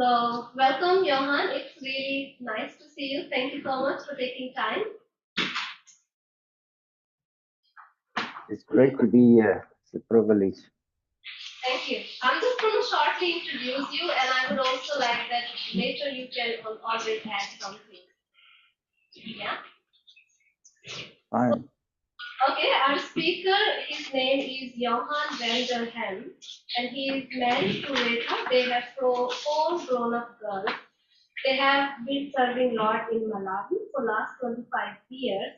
So, welcome, Johan. It's really nice to see you. Thank you so much for taking time. It's great to be here. It's a privilege. Thank you. I'm just going to shortly introduce you, and I would also like that later you can always add something. Yeah. Fine. Okay, our speaker, his name is Johan van der Hem, and he is married to Rita. They have four grown-up girls. They have been serving Lord in Malawi for last 25 years,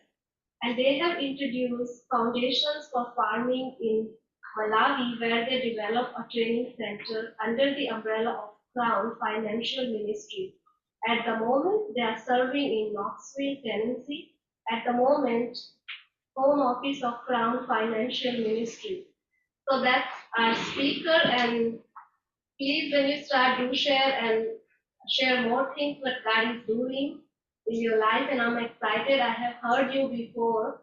and they have introduced foundations for farming in Malawi, where they develop a training center under the umbrella of Crown Financial Ministry. At the moment, they are serving in Knoxville, Tennessee. At the moment, Home Office of Crown Financial Ministry. So that's our speaker, and please, when you start, do share and share more things what God is doing in your life. And I'm excited. I have heard you before.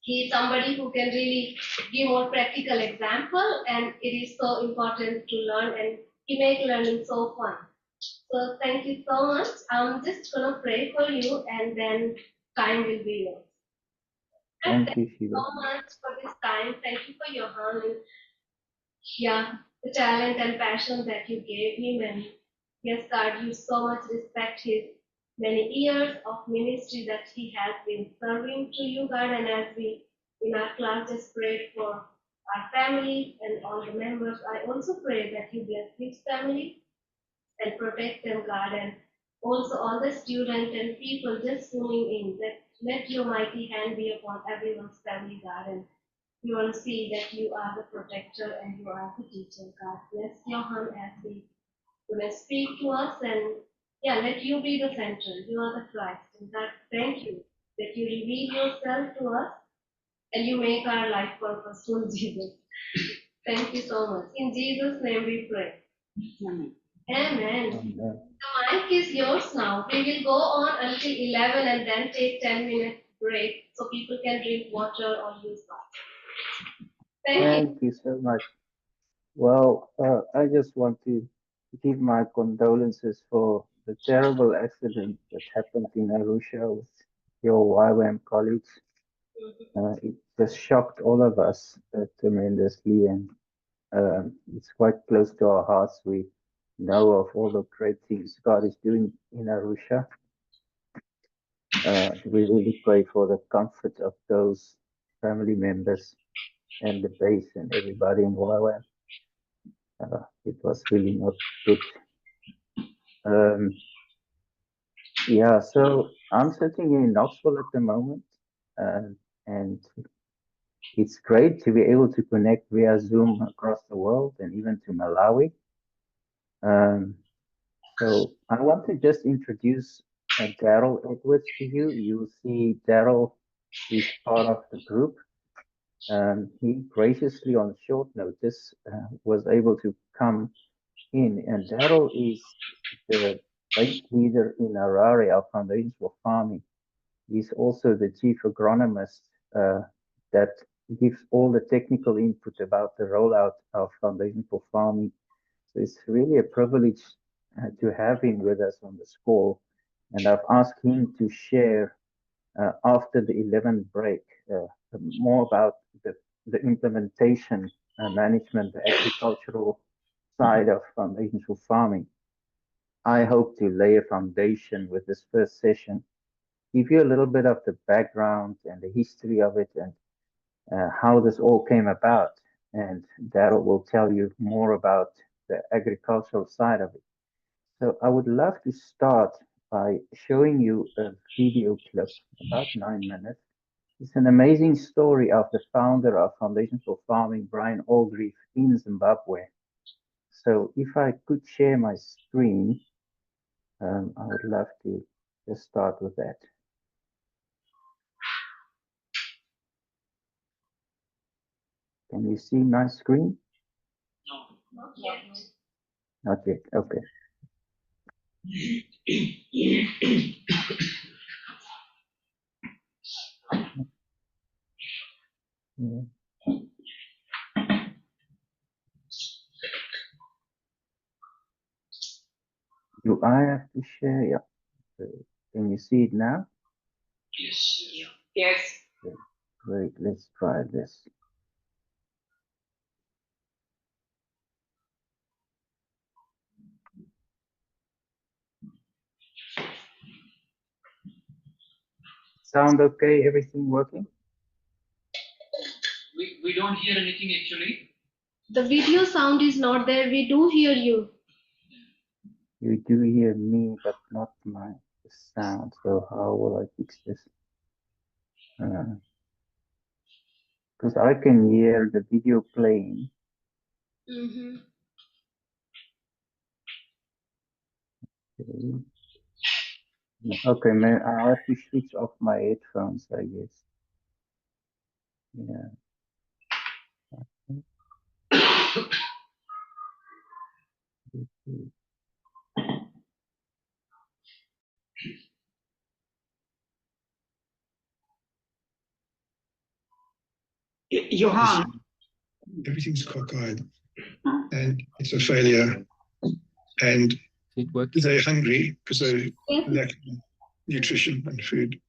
He's somebody who can really give more practical example, and it is so important to learn, and he make learning so fun. So thank you so much. I'm just gonna pray for you, and then time will be yours. God, Thank thank you, you Shiva. so much for this time. Thank you for your hand. And yeah, the talent and passion that you gave him. And yes, God, you so much respect his many years of ministry that he has been serving to you, God. And as we in our class just prayed for our family and all the members, I also pray that you bless his family and protect them, God, and also all the students and people just tuning in, that let your mighty hand be upon everyone's family, God, and we want to see that you are the protector and you are the teacher, God. Bless Johan as we will speak to us, and yeah, let you be the center. You are the Christ, and God, thank you that you reveal yourself to us and you make our life purposeful, Jesus. Thank you so much. In Jesus' name we pray. Amen. Amen. The mic is yours now. We will go on until 11 and then take 10-minute break so people can drink water or use bathroom. Thank you. Thank you so much. Well, I just want to give my condolences for the terrible accident that happened in Arusha with your YWAM colleagues. It just shocked all of us tremendously, and it's quite close to our hearts. We know of all the great things God is doing in Arusha. We really pray for the comfort of those family members and the base and everybody in YWAM. It was really not good. Um, yeah, so I'm sitting in Knoxville at the moment, uh, and it's great to be able to connect via Zoom across the world and even to Malawi. Um, so I want to just introduce Daryl Edwards to you. You'll see Daryl is part of the group. He graciously, on short notice, was able to come in, and Daryl is the base leader in Harare, our Foundations for Farming. He's also the chief agronomist that gives all the technical input about the rollout of Foundation for Farming. So it's really a privilege to have him with us on this call. And I've asked him to share after the 11th break more about the implementation, management, the agricultural side of Foundations for Farming. I hope to lay a foundation with this first session, give you a little bit of the background and the history of it and how this all came about. And Daryl will tell you more about the agricultural side of it. So I would love to start by showing you a video clip, about 9 minutes. It's an amazing story of the founder of Foundation for Farming, Brian Aldrich, in Zimbabwe. So if I could share my screen, I would love to just start with that. Can you see my screen? Not yet. Not yet. Okay. Yeah. Do I have to share? Yeah. Can you see it now? Yes. Yes. Okay, great. Let's try this. Sound okay? Everything working? We don't hear anything actually. The video sound is not there. We do hear you. You do hear me, but not my sound. So how will I fix this? Because I can hear the video playing. Mm-hmm. Okay, okay, man, I'll have to switch off my headphones, I guess. Yeah. Johan, everything's cockeyed and it's a failure. And they're hungry because they lack nutrition and food.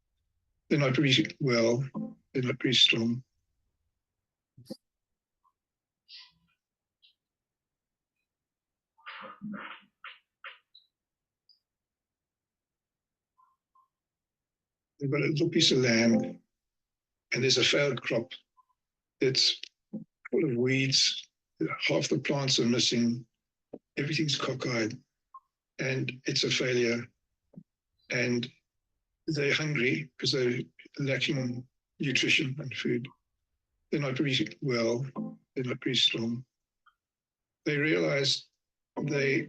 They're not really well, they're not very strong. They've got a little piece of land and there's a failed crop that's full of weeds. Half the plants are missing. Everything's cockeyed and it's a failure. And they're hungry because they're lacking nutrition and food. They're not really well, they're not very strong. They realize they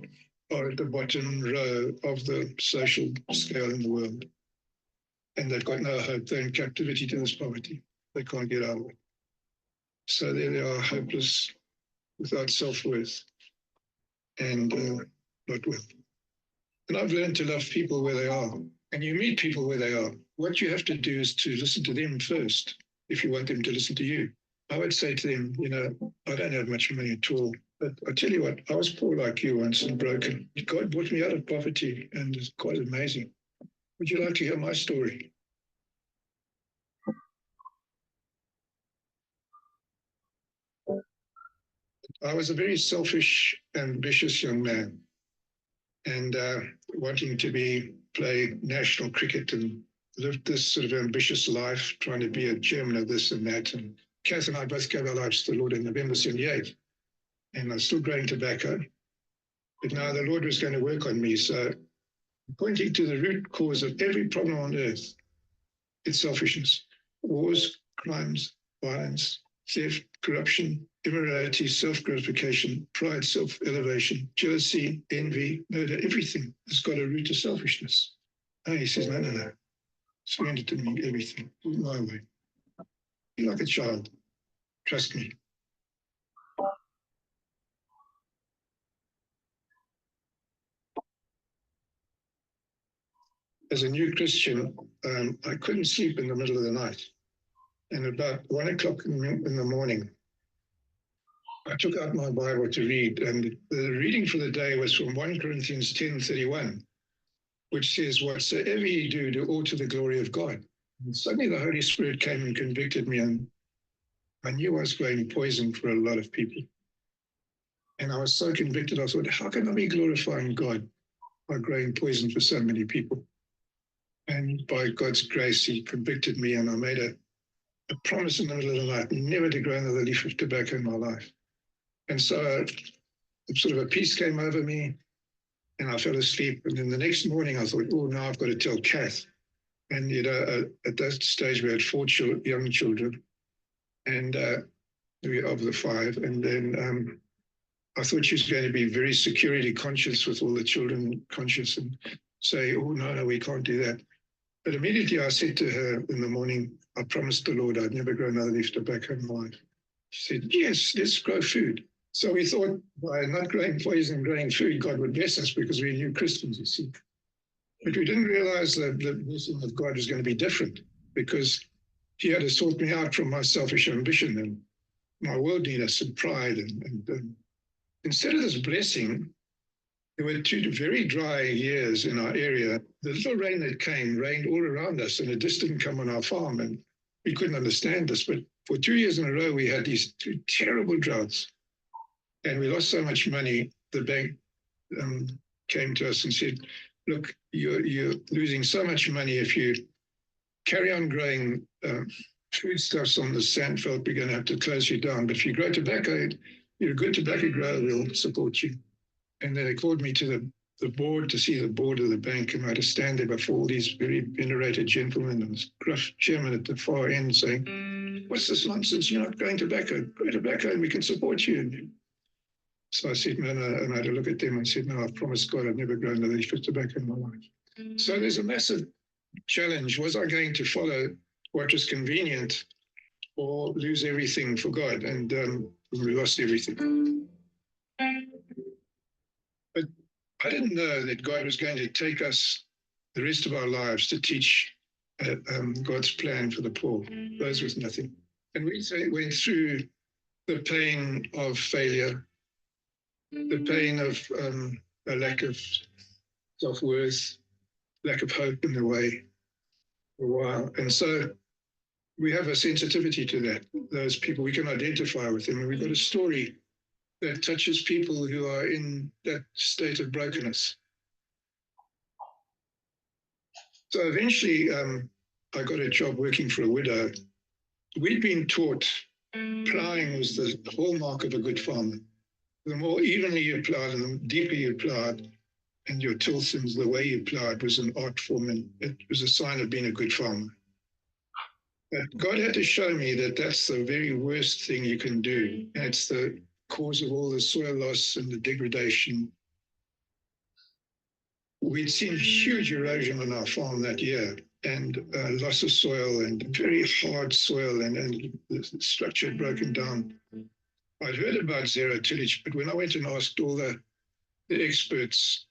are at the bottom row of the social scale in the world. And they've got no hope. They're in captivity to this poverty. They can't get out of it. So there they are, hopeless, without self-worth, and not worth. And I've learned to love people where they are. And you meet people where they are. What you have to do is to listen to them first, if you want them to listen to you. I would say to them, I don't have much money at all. But I tell you what, I was poor like you once and broken. God brought me out of poverty, and it's quite amazing. Would you like to hear my story? I was a very selfish, ambitious young man, and wanting to play national cricket and live this sort of ambitious life, trying to be a chairman of this and that. And Kath and I both gave our lives to the Lord in November 78, and I was still growing tobacco. But now the Lord was going to work on me. So pointing to the root cause of every problem on earth, it's selfishness. Wars, crimes, violence, theft, corruption, immorality, self-gratification, pride, self-elevation, jealousy, envy, murder, everything has got a root of selfishness. And he says, no. Surrender to me, everything, my way. Be like a child. Trust me. As a new Christian, I couldn't sleep in the middle of the night. And about 1 o'clock in the morning, I took out my Bible to read, and the reading for the day was from 1 Corinthians 10:31, which says, whatsoever you do all to the glory of God. And suddenly the Holy Spirit came and convicted me, and I knew I was growing poison for a lot of people. And I was so convicted, I thought, how can I be glorifying God by growing poison for so many people? And by God's grace, he convicted me, and I made a promise in the middle of the night never to grow another leaf of tobacco in my life. And so sort of a peace came over me, and I fell asleep. And then the next morning I thought, oh, now I've got to tell Kath. And, at that stage we had 4 young children, and we of the 5. And then I thought she was going to be very security conscious with all the children conscious and say, oh, no, we can't do that. But immediately I said to her in the morning, I promised the Lord I'd never grow another leaf of tobacco in my life. She said, yes, let's grow food. So we thought by not growing poison and growing food, God would bless us because we knew Christians, you see. But we didn't realize that the blessing of God was going to be different, because he had to sort me out from my selfish ambition and my worldliness and pride. And instead of this blessing, There were 2 very dry years in our area. The little rain that came rained all around us, and it just didn't come on our farm, and we couldn't understand this. But for 2 years in a row, we had these 2 terrible droughts, and we lost so much money. The bank came to us and said, "Look, you're losing so much money if you carry on growing foodstuffs on the sandfield. We're going to have to close you down. But if you grow tobacco, you're a good tobacco grower. We'll support you." And then they called me to the board to see the board of the bank, and I had to stand there before all these very venerated gentlemen and this gruff chairman at the far end saying, "What's this nonsense? You're not growing tobacco. Grow tobacco and we can support you." So I said, "No, no," and I had to look at them and said, "No, I've promised God I've never grown another leaf of tobacco in my life." So there's a massive challenge. Was I going to follow what was convenient or lose everything for God? And we lost everything. But I didn't know that God was going to take us the rest of our lives to teach God's plan for the poor, those with nothing. And we went through the pain of failure, the pain of a lack of self-worth, lack of hope in the way for a while. And so we have a sensitivity to that. Those people, we can identify with them. And we've got a story that touches people who are in that state of brokenness. So eventually, I got a job working for a widow. We'd been taught ploughing was the hallmark of a good farmer. The more evenly you plowed and the deeper you plowed, and your tilth and the way you plowed was an art form, and it was a sign of being a good farmer. But God had to show me that that's the very worst thing you can do. And it's the cause of all the soil loss and the degradation. We'd seen huge erosion on our farm that year, and loss of soil and very hard soil, and the structure had broken down. I'd heard about zero tillage, but when I went and asked all the experts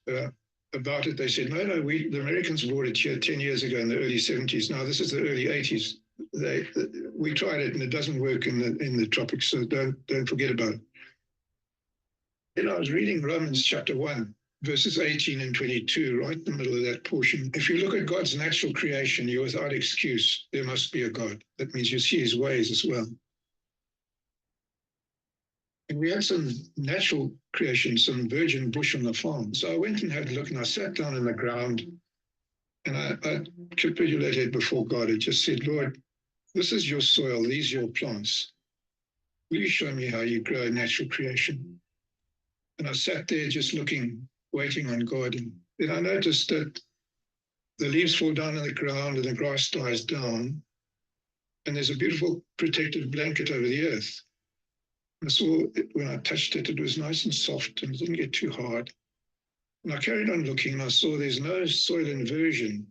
about it, they said, no, the Americans brought it here 10 years ago in the early 70s. Now this is the early 80s. We tried it and it doesn't work in the tropics, so don't forget about it. Then I was reading Romans chapter 1, verses 18 and 22, right in the middle of that portion. If you look at God's natural creation, you're without excuse. There must be a God. That means you see his ways as well. And we had some natural creation, some virgin bush on the farm. So I went and had a look, and I sat down in the ground, and I capitulated before God. I just said, Lord, this is your soil. These are your plants. Will you show me how you grow natural creation? And I sat there just looking, waiting on God. And then I noticed that the leaves fall down on the ground and the grass dies down. And there's a beautiful protective blanket over the earth. I saw it when I touched it, it was nice and soft and it didn't get too hard. And I carried on looking, and I saw there's no soil inversion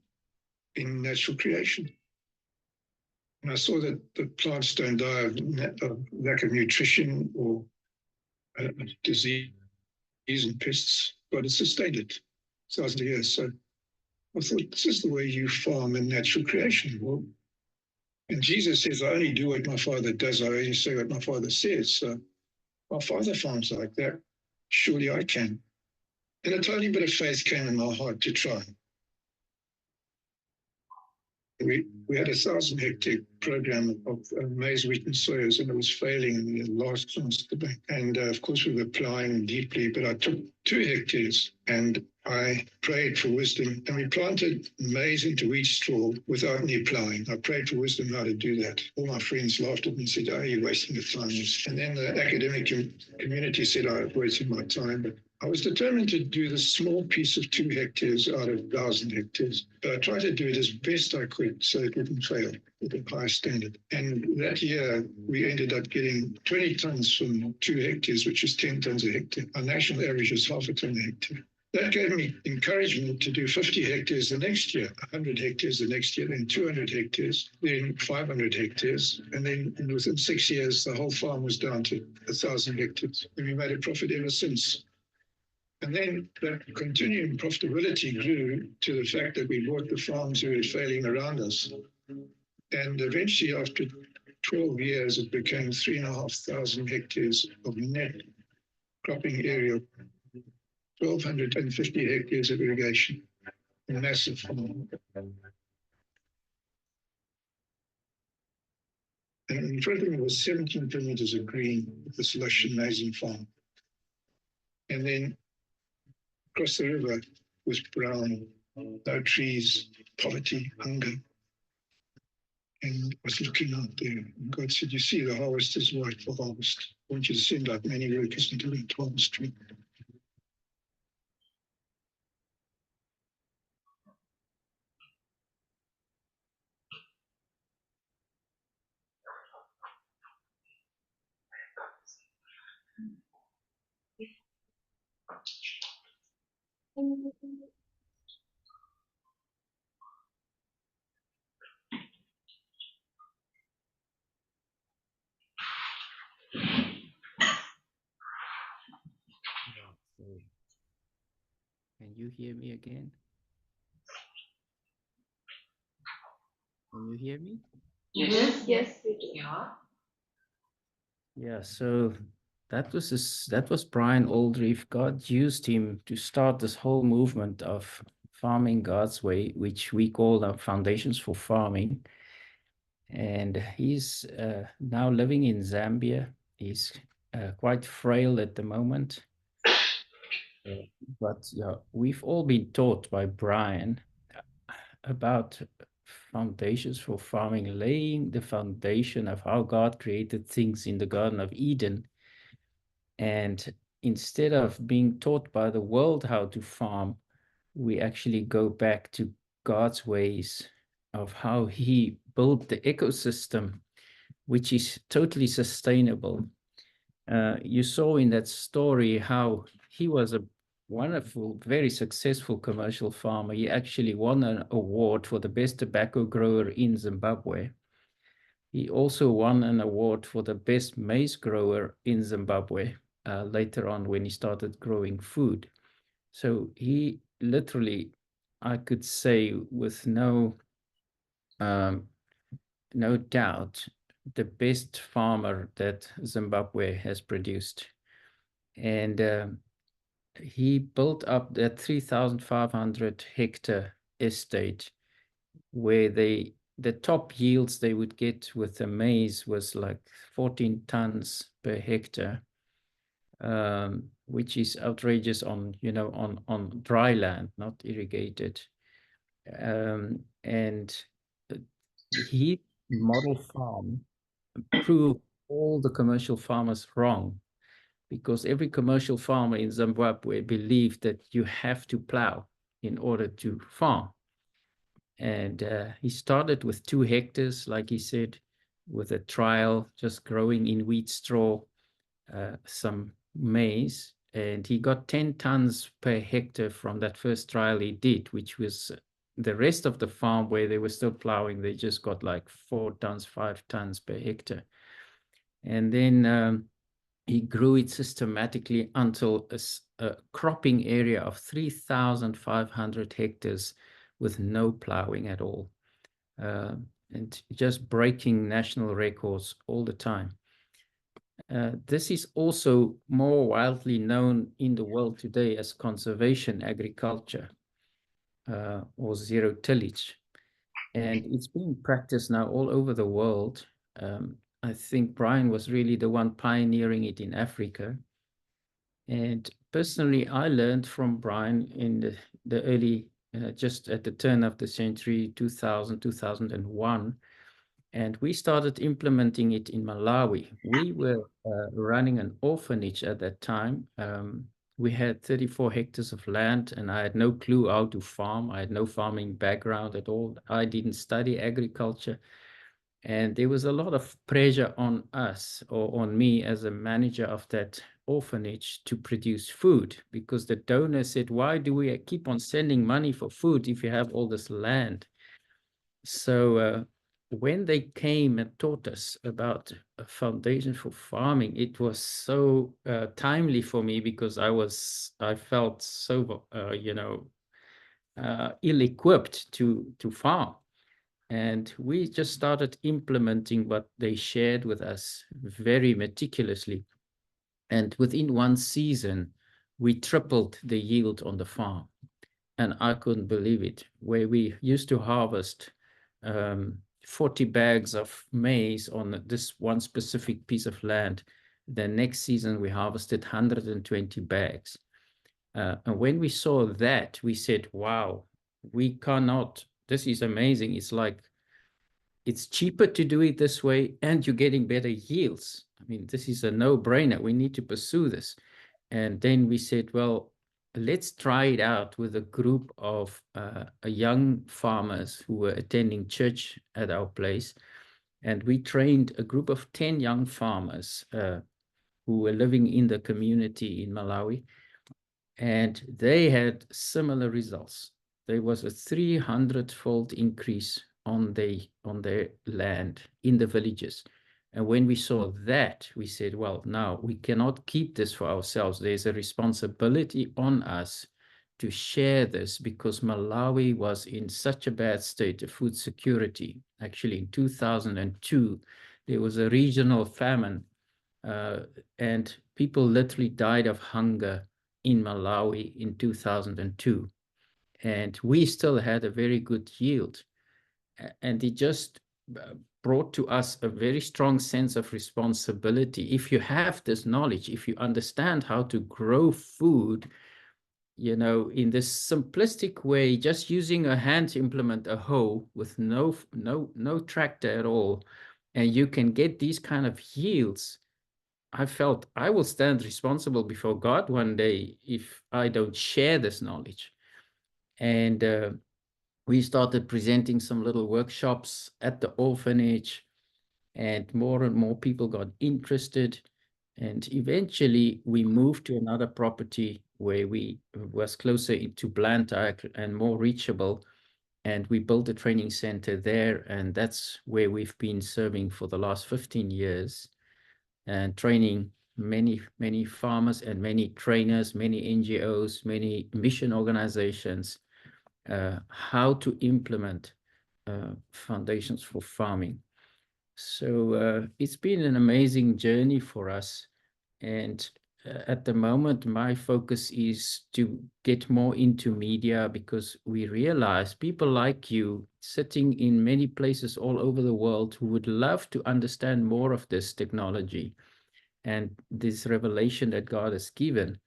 in natural creation. And I saw that the plants don't die of lack of nutrition or disease and pests, but it sustained it thousands of years. So I thought, this is the way you farm in natural creation. Well, and Jesus says, I only do what my Father does. I only say what my Father says. So my Father farms like that. Surely I can. And a tiny bit of faith came in my heart to try. We had a 1,000-hectare program of maize, wheat, and soyas, and it was failing in the last chance at the bank. And of course, we were plowing deeply, but I took 2 hectares and I prayed for wisdom, and we planted maize into wheat straw without any plowing. I prayed for wisdom how to do that. All my friends laughed at me and said, "Oh, you're wasting your time." And then the academic community said I was wasting my time, but I was determined to do this small piece of 2 hectares out of 1,000 hectares. But I tried to do it as best I could so it wouldn't fail at a high standard. And that year, we ended up getting 20 tons from 2 hectares, which is 10 tons a hectare. Our national average is half a ton a hectare. That gave me encouragement to do 50 hectares the next year, 100 hectares the next year, then 200 hectares, then 500 hectares. And then within 6 years, the whole farm was down to 1,000 hectares. And we made a profit ever since. And then that continuing profitability grew to the fact that we bought the farms that were failing around us. And eventually, after 12 years, it became 3,500 hectares of net cropping area 1,250 hectares of irrigation, a massive farm. And in front of him was 17 kilometers of green, this lush, amazing farm. And then across the river was brown, no trees, poverty, hunger. And I was looking out there, and God said, "You see, the harvest is ripe for harvest. I want you to send out many workers into the harvest." Yeah, so can you hear me again? Can you hear me? Yes. Yes, we do. Yeah. Yeah, so that was Brian Aldrich. God used him to start this whole movement of farming God's way, which we call our Foundations for Farming. And he's now living in Zambia. He's quite frail at the moment. But yeah, we've all been taught by Brian about foundations for farming, laying the foundation of how God created things in the Garden of Eden. And instead of being taught by the world how to farm, we actually go back to God's ways of how he built the ecosystem, which is totally sustainable. You saw in that story how he was a wonderful, very successful commercial farmer. He actually won an award for the best tobacco grower in Zimbabwe. He also won an award for the best maize grower in Zimbabwe later on when he started growing food. So he literally, I could say with um, no doubt, the best farmer that Zimbabwe has produced. And he built up that 3,500 hectare estate where the top yields they would get with the maize was like 14 tons per hectare, which is outrageous on, on dry land, not irrigated. And he model farm proved all the commercial farmers wrong, because every commercial farmer in Zimbabwe believed that you have to plow in order to farm. And he started with 2 hectares, like he said, with a trial, just growing in wheat straw, some maize. And he got 10 tons per hectare from that first trial he did, which was the rest of the farm where they were still plowing. They just got like 4 tons, 5 tons per hectare. And then he grew it systematically until a cropping area of 3,500 hectares with no plowing at all, and just breaking national records all the time. This is also more widely known in the world today as conservation agriculture, or zero tillage. And it's being practiced now all over the world. I think Brian was really the one pioneering it in Africa. And personally, I learned from Brian in the early, just at the turn of the century, 2000, 2001. And we started implementing it in Malawi. We were running an orphanage at that time. We had 34 hectares of land, and I had no clue how to farm. I had no farming background at all. I didn't study agriculture. And there was a lot of pressure on us, or on me as a manager of that orphanage, to produce food, because the donor said, "Why do we keep on sending money for food if you have all this land?" So when they came and taught us about a foundation for farming, it was so timely for me, because I felt so ill-equipped to farm. And we just started implementing what they shared with us very meticulously. And within one season, we tripled the yield on the farm. And I couldn't believe it. Where we used to harvest 40 bags of maize on this one specific piece of land, the next season we harvested 120 bags. And when we saw that, we said, wow, we cannot, this is amazing. It's like, it's cheaper to do it this way and you're getting better yields. I mean, this is a no-brainer. We need to pursue this. And then we said, well, let's try it out with a group of young farmers who were attending church at our place. And we trained a group of 10 young farmers who were living in the community in Malawi. And they had similar results. There was a 300-fold increase on their land in the villages. And when we saw that, we said, well, now we cannot keep this for ourselves. There's a responsibility on us to share this, because Malawi was in such a bad state of food security. Actually, in 2002, there was a regional famine and people literally died of hunger in Malawi in 2002. And we still had a very good yield. And it just brought to us a very strong sense of responsibility. If you have this knowledge, if you understand how to grow food, you know, in this simplistic way, just using a hand to implement a hoe with no tractor at all, and you can get these kind of yields. I felt I will stand responsible before God one day if I don't share this knowledge. And we started presenting some little workshops at the orphanage, and more people got interested. And eventually we moved to another property where we was closer to Blantyre and more reachable. And we built a training center there. And that's where we've been serving for the last 15 years and training many farmers and many trainers, many NGOs, many mission organizations, how to implement foundations for farming. So it's been an amazing journey for us. And at the moment, my focus is to get more into media, because we realize people like you sitting in many places all over the world who would love to understand more of this technology and this revelation that God has given.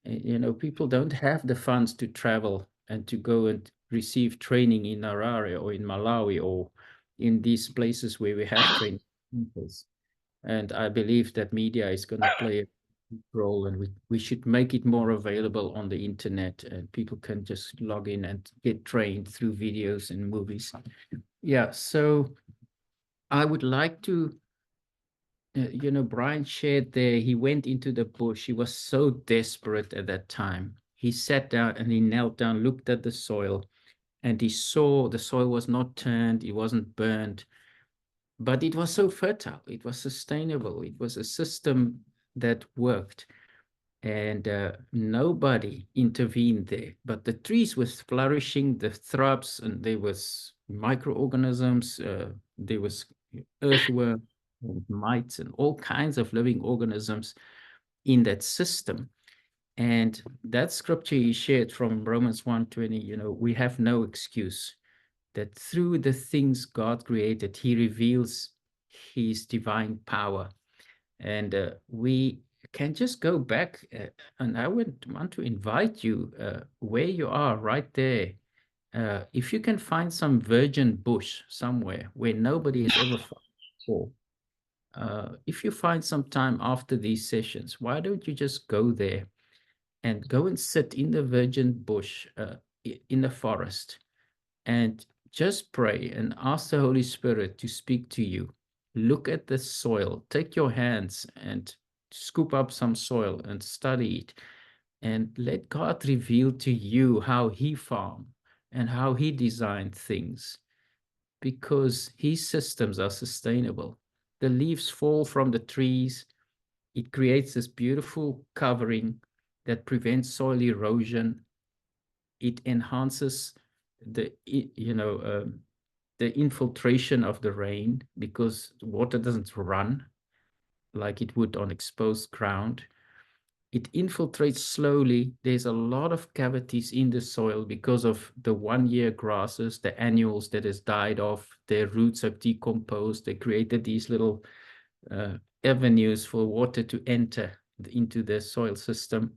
You know, people don't have the funds to travel and to go and receive training in Harare or in Malawi or in these places where we have training centers. And I believe that media is going to play a big role, and we should make it more available on the internet, and people can just log in and get trained through videos and movies. Yeah, so I would like to you know, Brian shared there, he went into the bush. He was so desperate at that time. He sat down and he knelt down, looked at the soil, and he saw the soil was not turned, it wasn't burned, but it was so fertile, it was sustainable, it was a system that worked. And nobody intervened there, but the trees were flourishing, the shrubs, and there was microorganisms, there was earthworm and mites and all kinds of living organisms in that system. And that scripture he shared from Romans 1:20, you know, we have no excuse that through the things God created, he reveals his divine power. And we can just go back, and I would want to invite you where you are right there. If you can find some virgin bush somewhere where nobody has ever found before, if you find some time after these sessions, why don't you just go there and go and sit in the virgin bush in the forest and just pray and ask the Holy Spirit to speak to you. Look at the soil, take your hands and scoop up some soil and study it, and let God reveal to you how he farmed and how he designed things, because his systems are sustainable. The leaves fall from the trees. It creates this beautiful covering that prevents soil erosion. It enhances the, the infiltration of the rain, because water doesn't run like it would on exposed ground. It infiltrates slowly. There's a lot of cavities in the soil because of the 1-year grasses, the annuals that has died off. Their roots have decomposed. They created these little avenues for water to enter into the soil system.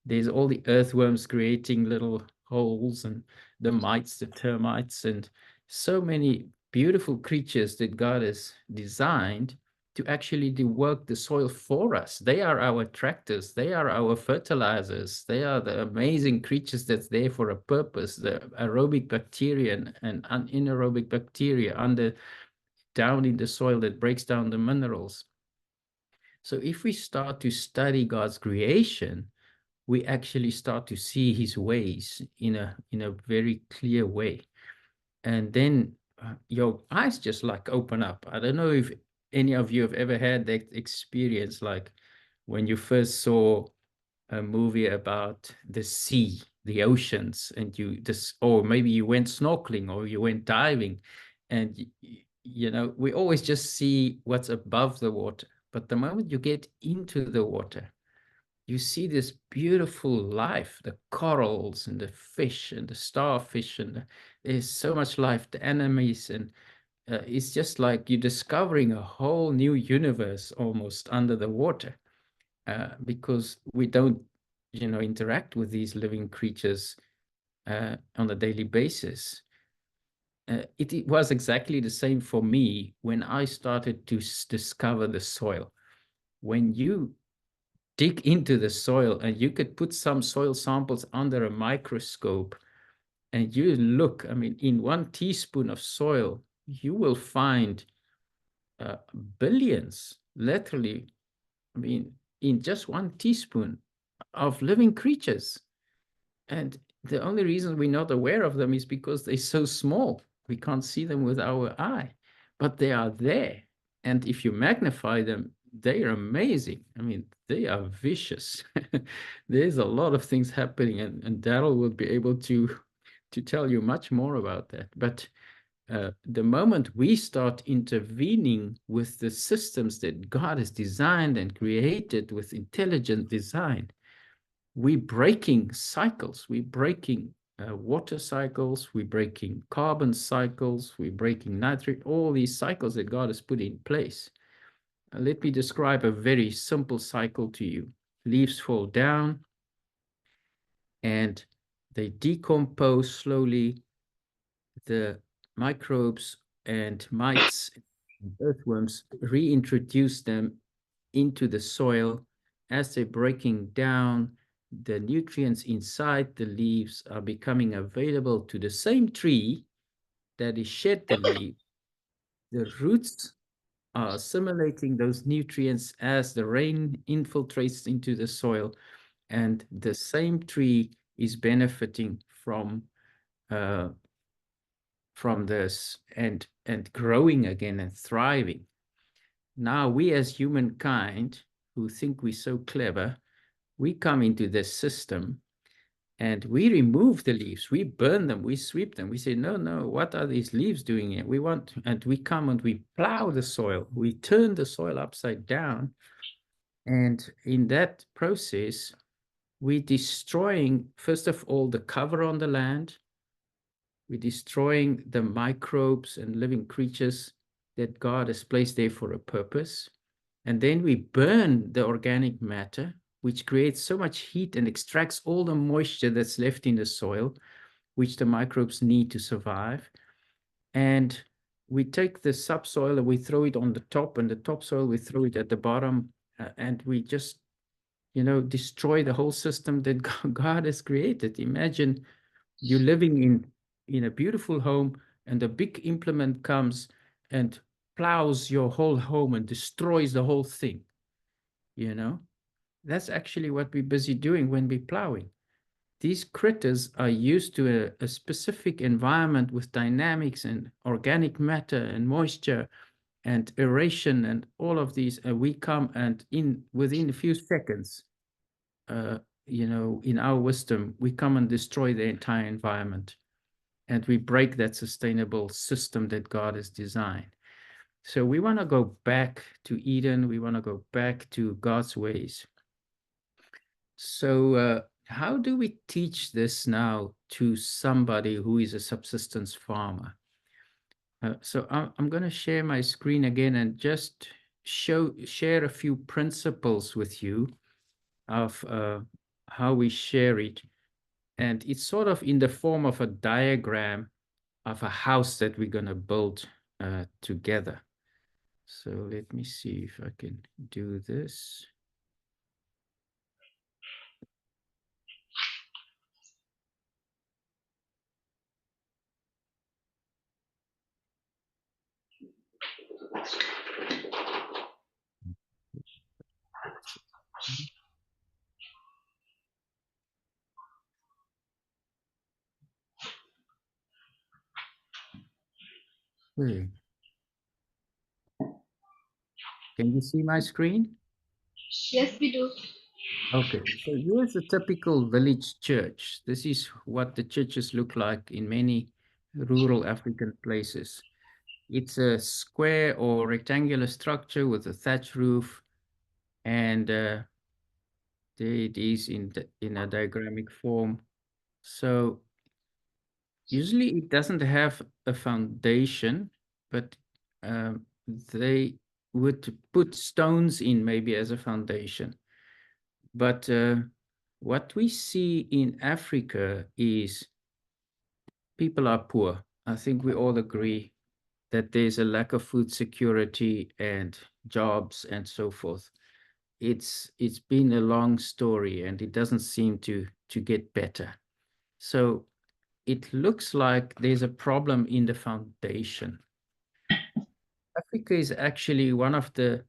There's all the earthworms creating little holes, and the mites, the termites, and so many beautiful creatures that God has designed to actually do work the soil for us. They are our tractors. They are our fertilizers. They are the amazing creatures that's there for a purpose. The aerobic bacteria and anaerobic bacteria down in the soil that breaks down the minerals. So if we start to study God's creation, we actually start to see his ways in a very clear way. And then your eyes just like open up. I don't know if any of you have ever had that experience, like when you first saw a movie about the sea, the oceans, and or maybe you went snorkeling or you went diving, and we always just see what's above the water. But the moment you get into the water, you see this beautiful life, the corals and the fish and the starfish, and there's so much life, the enemies, and it's just like you're discovering a whole new universe almost under the water, because we don't, interact with these living creatures on a daily basis. It was exactly the same for me when I started to discover the soil. When you dig into the soil, and you could put some soil samples under a microscope, and you look, I mean, in 1 teaspoon of soil, you will find billions, literally, I mean, in just 1 teaspoon of living creatures. And the only reason we're not aware of them is because they're so small. We can't see them with our eye, but they are there. And if you magnify them, they are amazing. I mean, they are vicious. There's a lot of things happening, and Daryl will be able to tell you much more about that. But the moment we start intervening with the systems that God has designed and created with intelligent design, we're breaking cycles. We're breaking water cycles. We're breaking carbon cycles. We're breaking nitrate, all these cycles that God has put in place. Let me describe a very simple cycle to you. Leaves fall down and they decompose slowly. The microbes and mites and earthworms reintroduce them into the soil. As they're breaking down, the nutrients inside the leaves are becoming available to the same tree that is shed the leaf. The roots are assimilating those nutrients as the rain infiltrates into the soil, and the same tree is benefiting from this and growing again and thriving. Now we as humankind, who think we're so clever, we come into this system and we remove the leaves, we burn them, we sweep them, we say, no, what are these leaves doing here? And we come and we plow the soil, we turn the soil upside down. And in that process, we're destroying, first of all, the cover on the land. We're destroying the microbes and living creatures that God has placed there for a purpose. And then we burn the organic matter, which creates so much heat and extracts all the moisture that's left in the soil, which the microbes need to survive. And we take the subsoil and we throw it on the top, and the topsoil we throw it at the bottom, and we just, destroy the whole system that God has created. Imagine you living in a beautiful home, and a big implement comes and plows your whole home and destroys the whole thing. That's actually what we're busy doing when we're plowing. These critters are used to a specific environment with dynamics and organic matter and moisture and aeration and all of these, and we come and within a few seconds, in our wisdom, we come and destroy the entire environment, and we break that sustainable system that God has designed. So we want to go back to Eden. We want to go back to God's ways. So how do we teach this now to somebody who is a subsistence farmer? So I'm going to share my screen again and just share a few principles with you of how we share it. And it's sort of in the form of a diagram of a house that we're going to build together. So let me see if I can do this. Okay. Can you see my screen? Yes, we do. Okay, so here's a typical village church. This is what the churches look like in many rural African places. It's a square or rectangular structure with a thatch roof, and there it is in a diagrammic form. So usually it doesn't have a foundation, but they would put stones in maybe as a foundation. But what we see in Africa is people are poor. I think we all agree that there's a lack of food security and jobs and so forth. It's been a long story and it doesn't seem to get better. So it looks like there's a problem in the foundation. Africa is actually one of the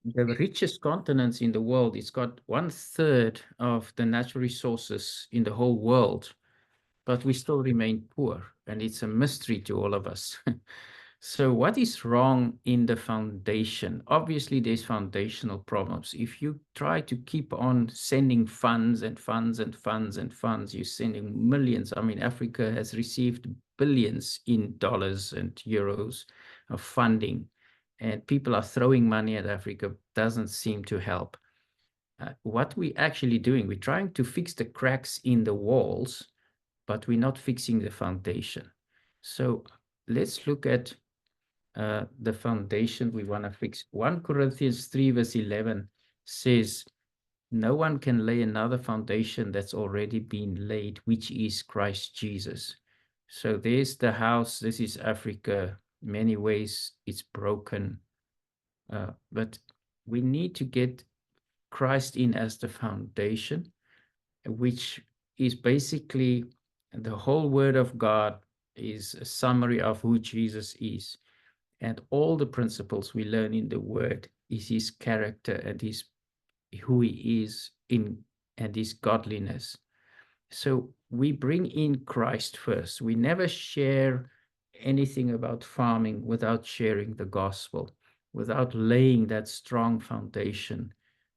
richest continents in the world. It's got 1/3 of the natural resources in the whole world, but we still remain poor, and it's a mystery to all of us. So what is wrong in the foundation? Obviously, there's foundational problems. If you try to keep on sending funds and funds and funds and funds, you're sending millions. I mean, Africa has received billions in dollars and euros of funding, and people are throwing money at Africa. Doesn't seem to help. What we're actually doing, we're trying to fix the cracks in the walls, but we're not fixing the foundation. So let's look at the foundation we want to fix. 1 Corinthians 3 verse 11 says, no one can lay another foundation that's already been laid, which is Christ Jesus. So there's the house. This is Africa. In many ways, it's broken. But we need to get Christ in as the foundation, which is basically the whole Word of God is a summary of who Jesus is. And all the principles we learn in the Word is his character and his who he is in and his godliness. So we bring in Christ first. We never share anything about farming without sharing the gospel, without laying that strong foundation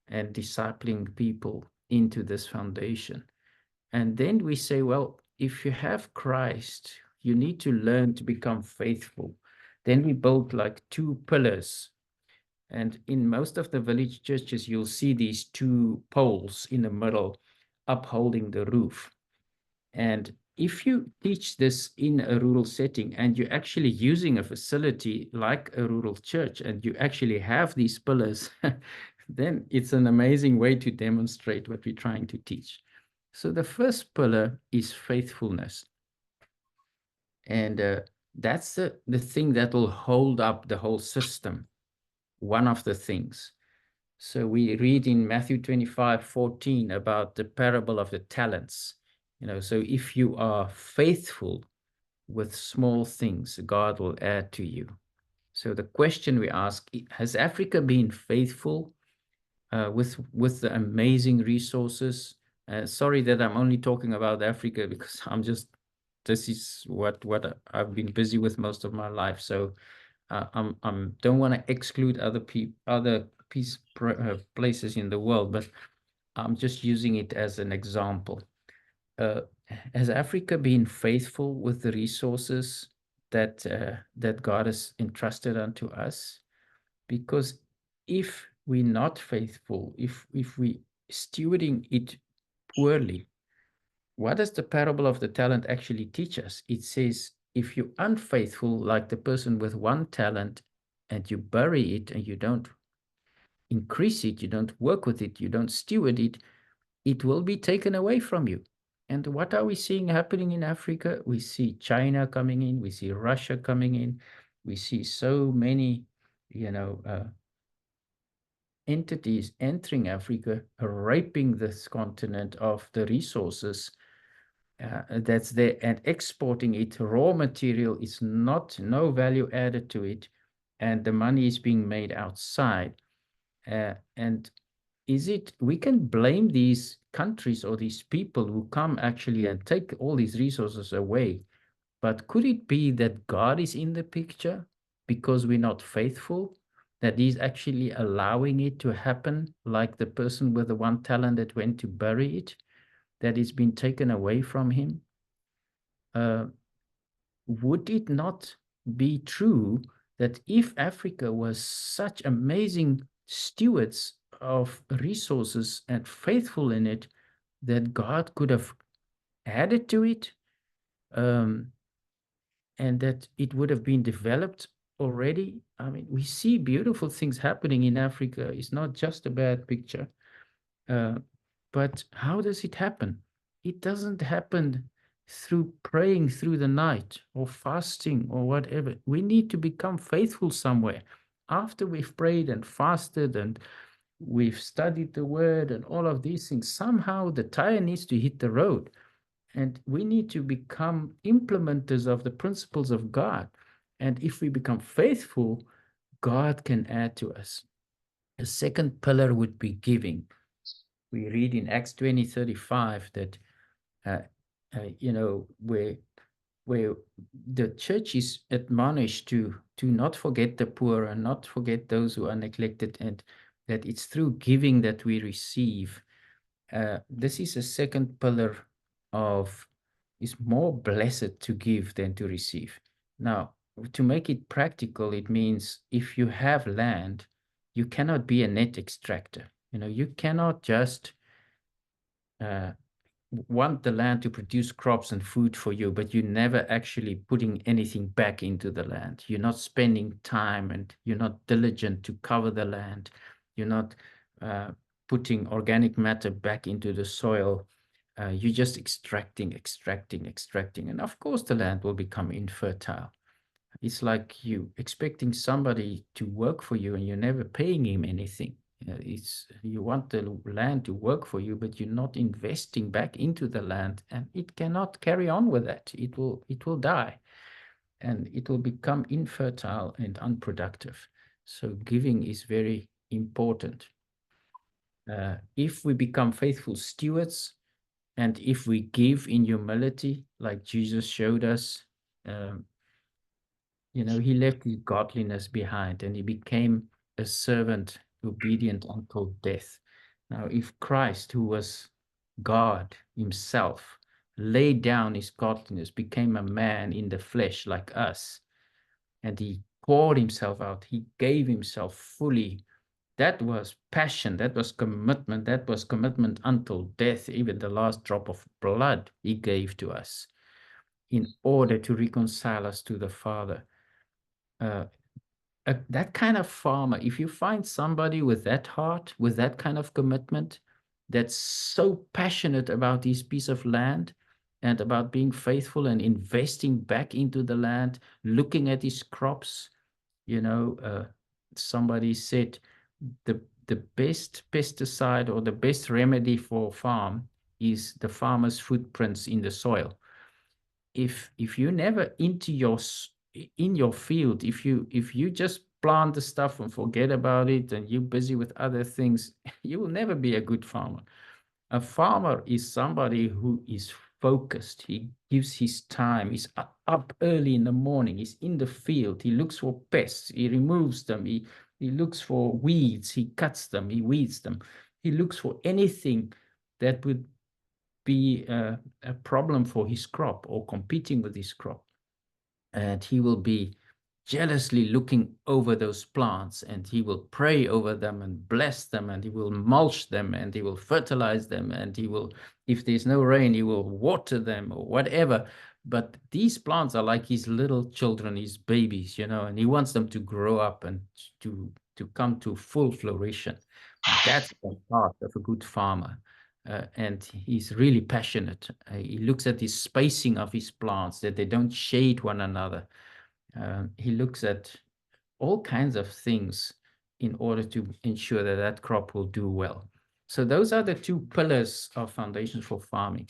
and discipling people into this foundation. And then we say, well, if you have Christ, you need to learn to become faithful. Then we build like 2 pillars. And in most of the village churches, you'll see these 2 poles in the middle upholding the roof. And if you teach this in a rural setting and you're actually using a facility like a rural church and you actually have these pillars, then it's an amazing way to demonstrate what we're trying to teach. So the first pillar is faithfulness. And that's the thing that will hold up the whole system, one of the things. So we read in Matthew 25:14 about the parable of the talents. So if you are faithful with small things, God will add to you. So the question we ask, has Africa been faithful with the amazing resources? Sorry that I'm only talking about Africa because this is what I've been busy with most of my life. So I'm don't want to exclude other places in the world, but I'm just using it as an example. Has Africa been faithful with the resources that God has entrusted unto us? Because if we're not faithful, if we stewarding it poorly. What does the parable of the talent actually teach us? It says, if you're unfaithful, like the person with one talent, and you bury it and you don't increase it, you don't work with it, you don't steward it, it will be taken away from you. And what are we seeing happening in Africa? We see China coming in, we see Russia coming in, we see so many, entities entering Africa, raping this continent of the resources that's there and exporting it. Raw material is no value added to it, and the money is being made outside. And we can blame these countries or these people who come actually and take all these resources away, but could it be that God is in the picture because we're not faithful, that he's actually allowing it to happen, like the person with the one talent that went to bury it, that it's been taken away from him? Would it not be true that if Africa was such amazing stewards of resources and faithful in it, that God could have added to it, and that it would have been developed already? I mean, we see beautiful things happening in Africa. It's not just a bad picture. But how does it happen? It doesn't happen through praying through the night or fasting or whatever. We need to become faithful somewhere. After we've prayed and fasted and we've studied the word and all of these things, somehow the tire needs to hit the road. And we need to become implementers of the principles of God. And if we become faithful, God can add to us. The second pillar would be giving. We read in Acts 20:35 that, where the church is admonished to not forget the poor and not forget those who are neglected, and that it's through giving that we receive. This is a second pillar of, is more blessed to give than to receive. Now, to make it practical, it means if you have land, you cannot be a net extractor. You cannot just want the land to produce crops and food for you, but you're never actually putting anything back into the land. You're not spending time and you're not diligent to cover the land. You're not putting organic matter back into the soil. You're just extracting. And of course, the land will become infertile. It's like you expecting somebody to work for you and you're never paying him anything. You want the land to work for you, but you're not investing back into the land, and it cannot carry on with that. It will die, and it will become infertile and unproductive. So giving is very important. If we become faithful stewards, and if we give in humility, like Jesus showed us, he left his godliness behind and he became a servant, obedient until death. Now, if Christ, who was God himself, laid down his godliness, became a man in the flesh like us, and he poured himself out, he gave himself fully, that was passion, that was commitment until death. Even the last drop of blood he gave to us in order to reconcile us to the Father. That kind of farmer, if you find somebody with that heart, with that kind of commitment, that's so passionate about his piece of land and about being faithful and investing back into the land, looking at his crops, somebody said the best pesticide or the best remedy for farm is the farmer's footprints in the soil. If you never in your field, if you just plant the stuff and forget about it and you're busy with other things, you will never be a good farmer. A farmer is somebody who is focused. He gives his time. He's up early in the morning. He's in the field. He looks for pests. He removes them. He looks for weeds. He cuts them. He weeds them. He looks for anything that would be a problem for his crop or competing with his crop. And he will be jealously looking over those plants, and he will pray over them and bless them, and he will mulch them, and he will fertilize them, and he will, if there's no rain, he will water them or whatever. But these plants are like his little children, his babies, you know, and he wants them to grow up and to come to full flourishing. That's the heart of a good farmer. And he's really passionate. He looks at the spacing of his plants, that they don't shade one another. He looks at all kinds of things in order to ensure that that crop will do well. So those are the two pillars of foundations for farming.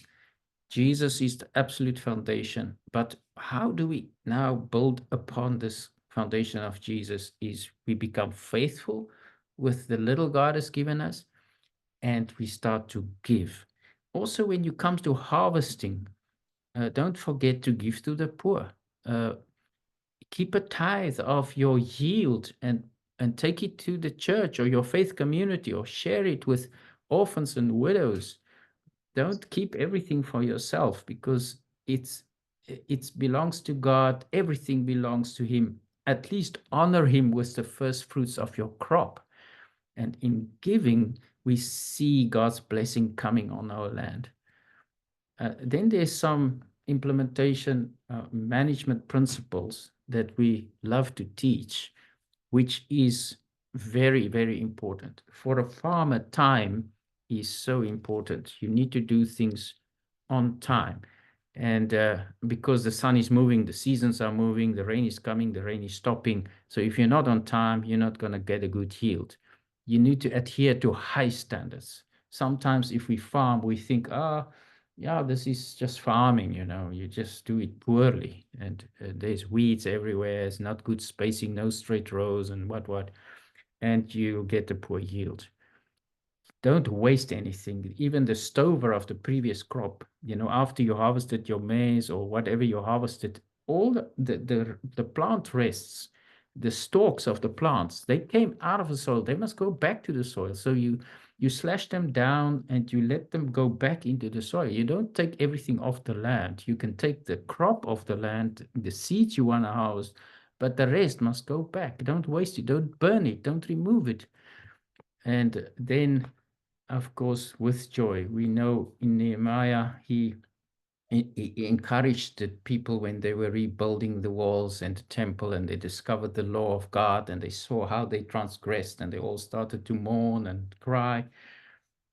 Jesus is the absolute foundation, but how do we now build upon this foundation of Jesus? Is we become faithful with the little God has given us, and we start to give. Also, when you come to harvesting, don't forget to give to the poor. Keep a tithe of your yield and take it to the church or your faith community, or share it with orphans and widows. Don't keep everything for yourself, because it belongs to God. Everything belongs to him. At least honor him with the first fruits of your crop. And in giving, we see God's blessing coming on our land. Then there's some implementation management principles that we love to teach, which is very, very important. For a farmer, time is so important. You need to do things on time. And because the sun is moving, the seasons are moving, the rain is coming, the rain is stopping. So if you're not on time, you're not going to get a good yield. You need to adhere to high standards. Sometimes if we farm, we think, yeah, this is just farming, you know, you just do it poorly. And there's weeds everywhere, it's not good spacing, no straight rows and what, and you get a poor yield. Don't waste anything. Even the stover of the previous crop, you know, after you harvested your maize or whatever you harvested, all the plant rests, the stalks of the plants, they came out of the soil. They must go back to the soil. So you slash them down and you let them go back into the soil. You don't take everything off the land. You can take the crop off the land, the seeds you want to harvest, but the rest must go back. Don't waste it. Don't burn it. Don't remove it. And then, of course, with joy. We know in Nehemiah, he encouraged the people when they were rebuilding the walls and the temple, and they discovered the law of God, and they saw how they transgressed, and they all started to mourn and cry.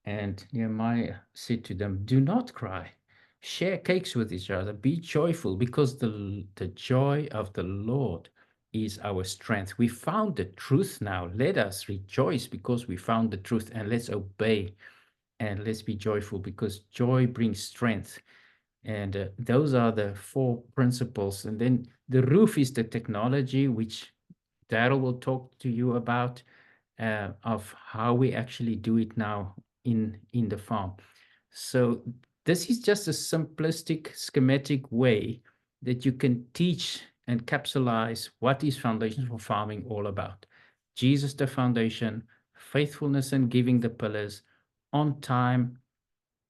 And Nehemiah said to them, do not cry. Share cakes with each other. Be joyful, because the joy of the Lord is our strength. We found the truth now. Let us rejoice because we found the truth, and let's obey, and let's be joyful, because joy brings strength. And those are the 4 principles. And then the roof is the technology, which Daryl will talk to you about, of how we actually do it now in the farm. So this is just a simplistic schematic way that you can teach and capsulize what is Foundations for Farming all about. Jesus the foundation, faithfulness and giving the pillars, on time,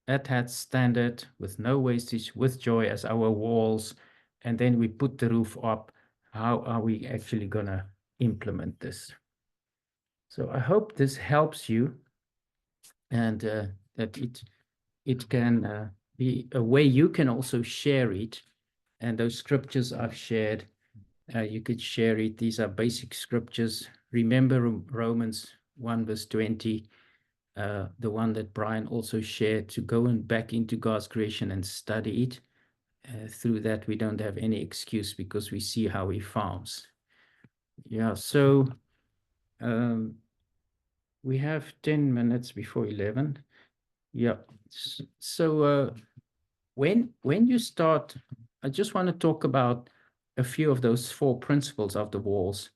at that standard, with no wastage, with joy as our walls, and then we put the roof up. How are we actually going to implement this? So I hope this helps you, and that it can be a way you can also share it. And those scriptures I've shared, you could share it. These are basic scriptures. Remember Romans 1 verse 20, the one that Brian also shared, to go and back into God's creation and study it. Through that, we don't have any excuse, because we see how he farms. Yeah, so we have 10 minutes before 11. Yeah, so when you start, I just want to talk about a few of those 4 principles of the walls.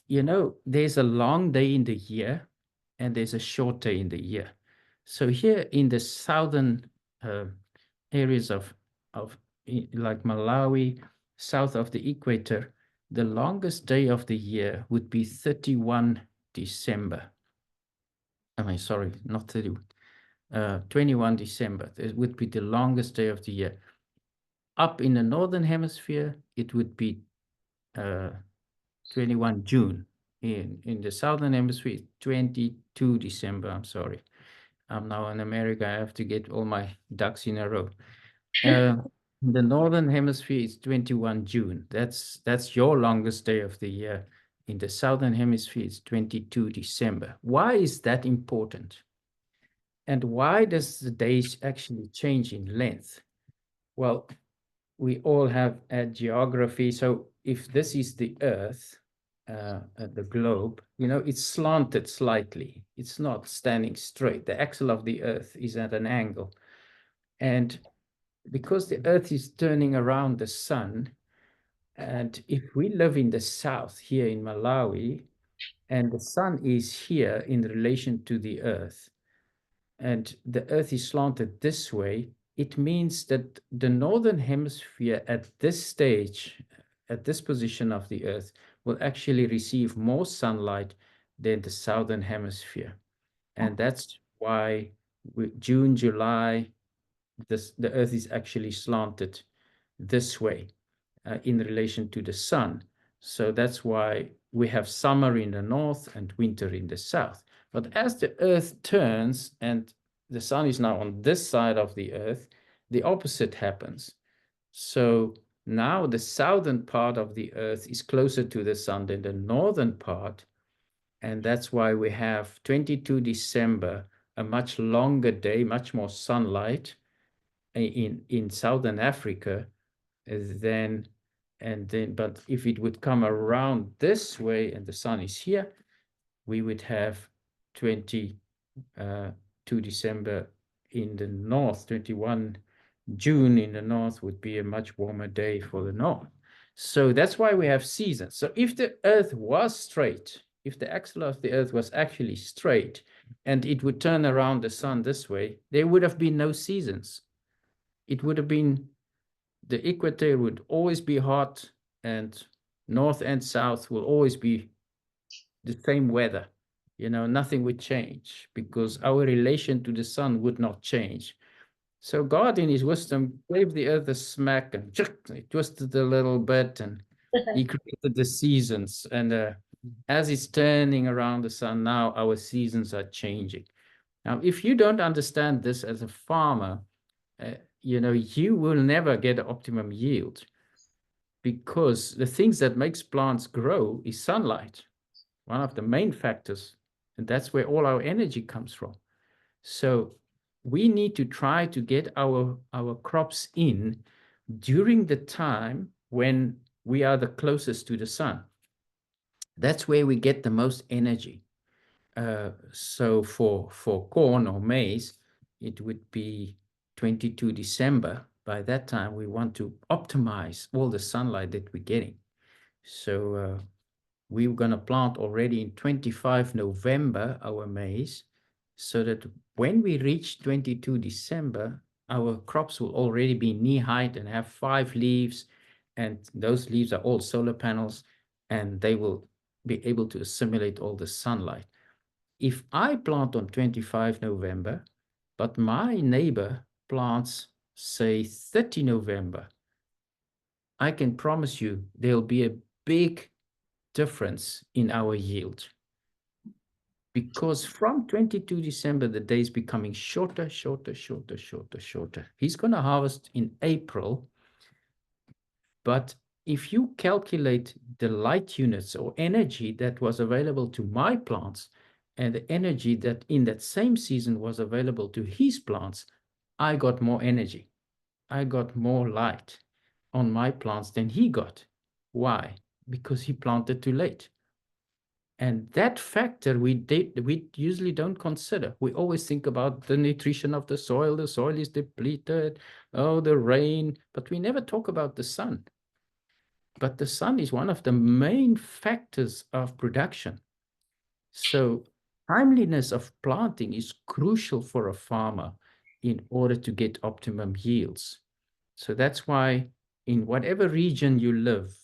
You know, there's a long day in the year, and there's a short day in the year. So here in the southern areas of like Malawi, south of the equator, the longest day of the year would be 31 December. I mean, sorry, not 31. 21 December. It would be the longest day of the year. Up in the northern hemisphere, it would be 21 June. In the Southern Hemisphere, 22 December. I'm sorry. I'm now in America. I have to get all my ducks in a row. The Northern Hemisphere is 21 June. That's your longest day of the year. In the Southern Hemisphere, it's 22 December. Why is that important? And why does the days actually change in length? Well, we all have a geography. So if this is the Earth, the globe, you know, it's slanted slightly. It's not standing straight. The axle of the Earth is at an angle. And because the Earth is turning around the sun, and if we live in the south here in Malawi, and the sun is here in relation to the Earth, and the Earth is slanted this way, it means that the northern hemisphere at this stage, at this position of the Earth, will actually receive more sunlight than the southern hemisphere. And that's why June, July, the Earth is actually slanted this way in relation to the sun. So that's why we have summer in the north and winter in the south. But as the Earth turns and the sun is now on this side of the Earth, the opposite happens. So now the southern part of the Earth is closer to the sun than the northern part. And that's why we have 22 December, a much longer day, much more sunlight in Southern Africa than, but if it would come around this way and the sun is here, we would have 22 December in the north, 21 June in the north would be a much warmer day for the north. So that's why we have seasons. So if the Earth was straight, if the axle of the Earth was actually straight and it would turn around the sun this way, there would have been no seasons. It would have been, the equator would always be hot and north and south will always be the same weather. You know, nothing would change because our relation to the sun would not change. So God, in his wisdom, gave the earth a smack and he twisted a little bit and he created the seasons. And as it's turning around the sun now, our seasons are changing. Now, if you don't understand this as a farmer, you know, you will never get an optimum yield because the things that makes plants grow is sunlight, one of the main factors, and that's where all our energy comes from. So we need to try to get our crops in during the time when we are the closest to the sun. That's where we get the most energy. So for corn or maize, it would be 22 December. By that time, we want to optimize all the sunlight that we're getting. So we're going to plant already in 25 November our maize, so that when we reach 22 December, our crops will already be knee height and have 5 leaves. And those leaves are all solar panels, and they will be able to assimilate all the sunlight. If I plant on 25 November, but my neighbor plants, say, 30 November, I can promise you there'll be a big difference in our yield. Because from 22 December, the days becoming shorter, shorter, shorter, shorter, shorter. He's going to harvest in April, but if you calculate the light units or energy that was available to my plants and the energy that in that same season was available to his plants, I got more energy. I got more light on my plants than he got. Why? Because he planted too late. And that factor we usually don't consider. We always think about the nutrition of the soil is depleted, oh, the rain, but we never talk about the sun. But the sun is one of the main factors of production. So timeliness of planting is crucial for a farmer in order to get optimum yields. So that's why in whatever region you live,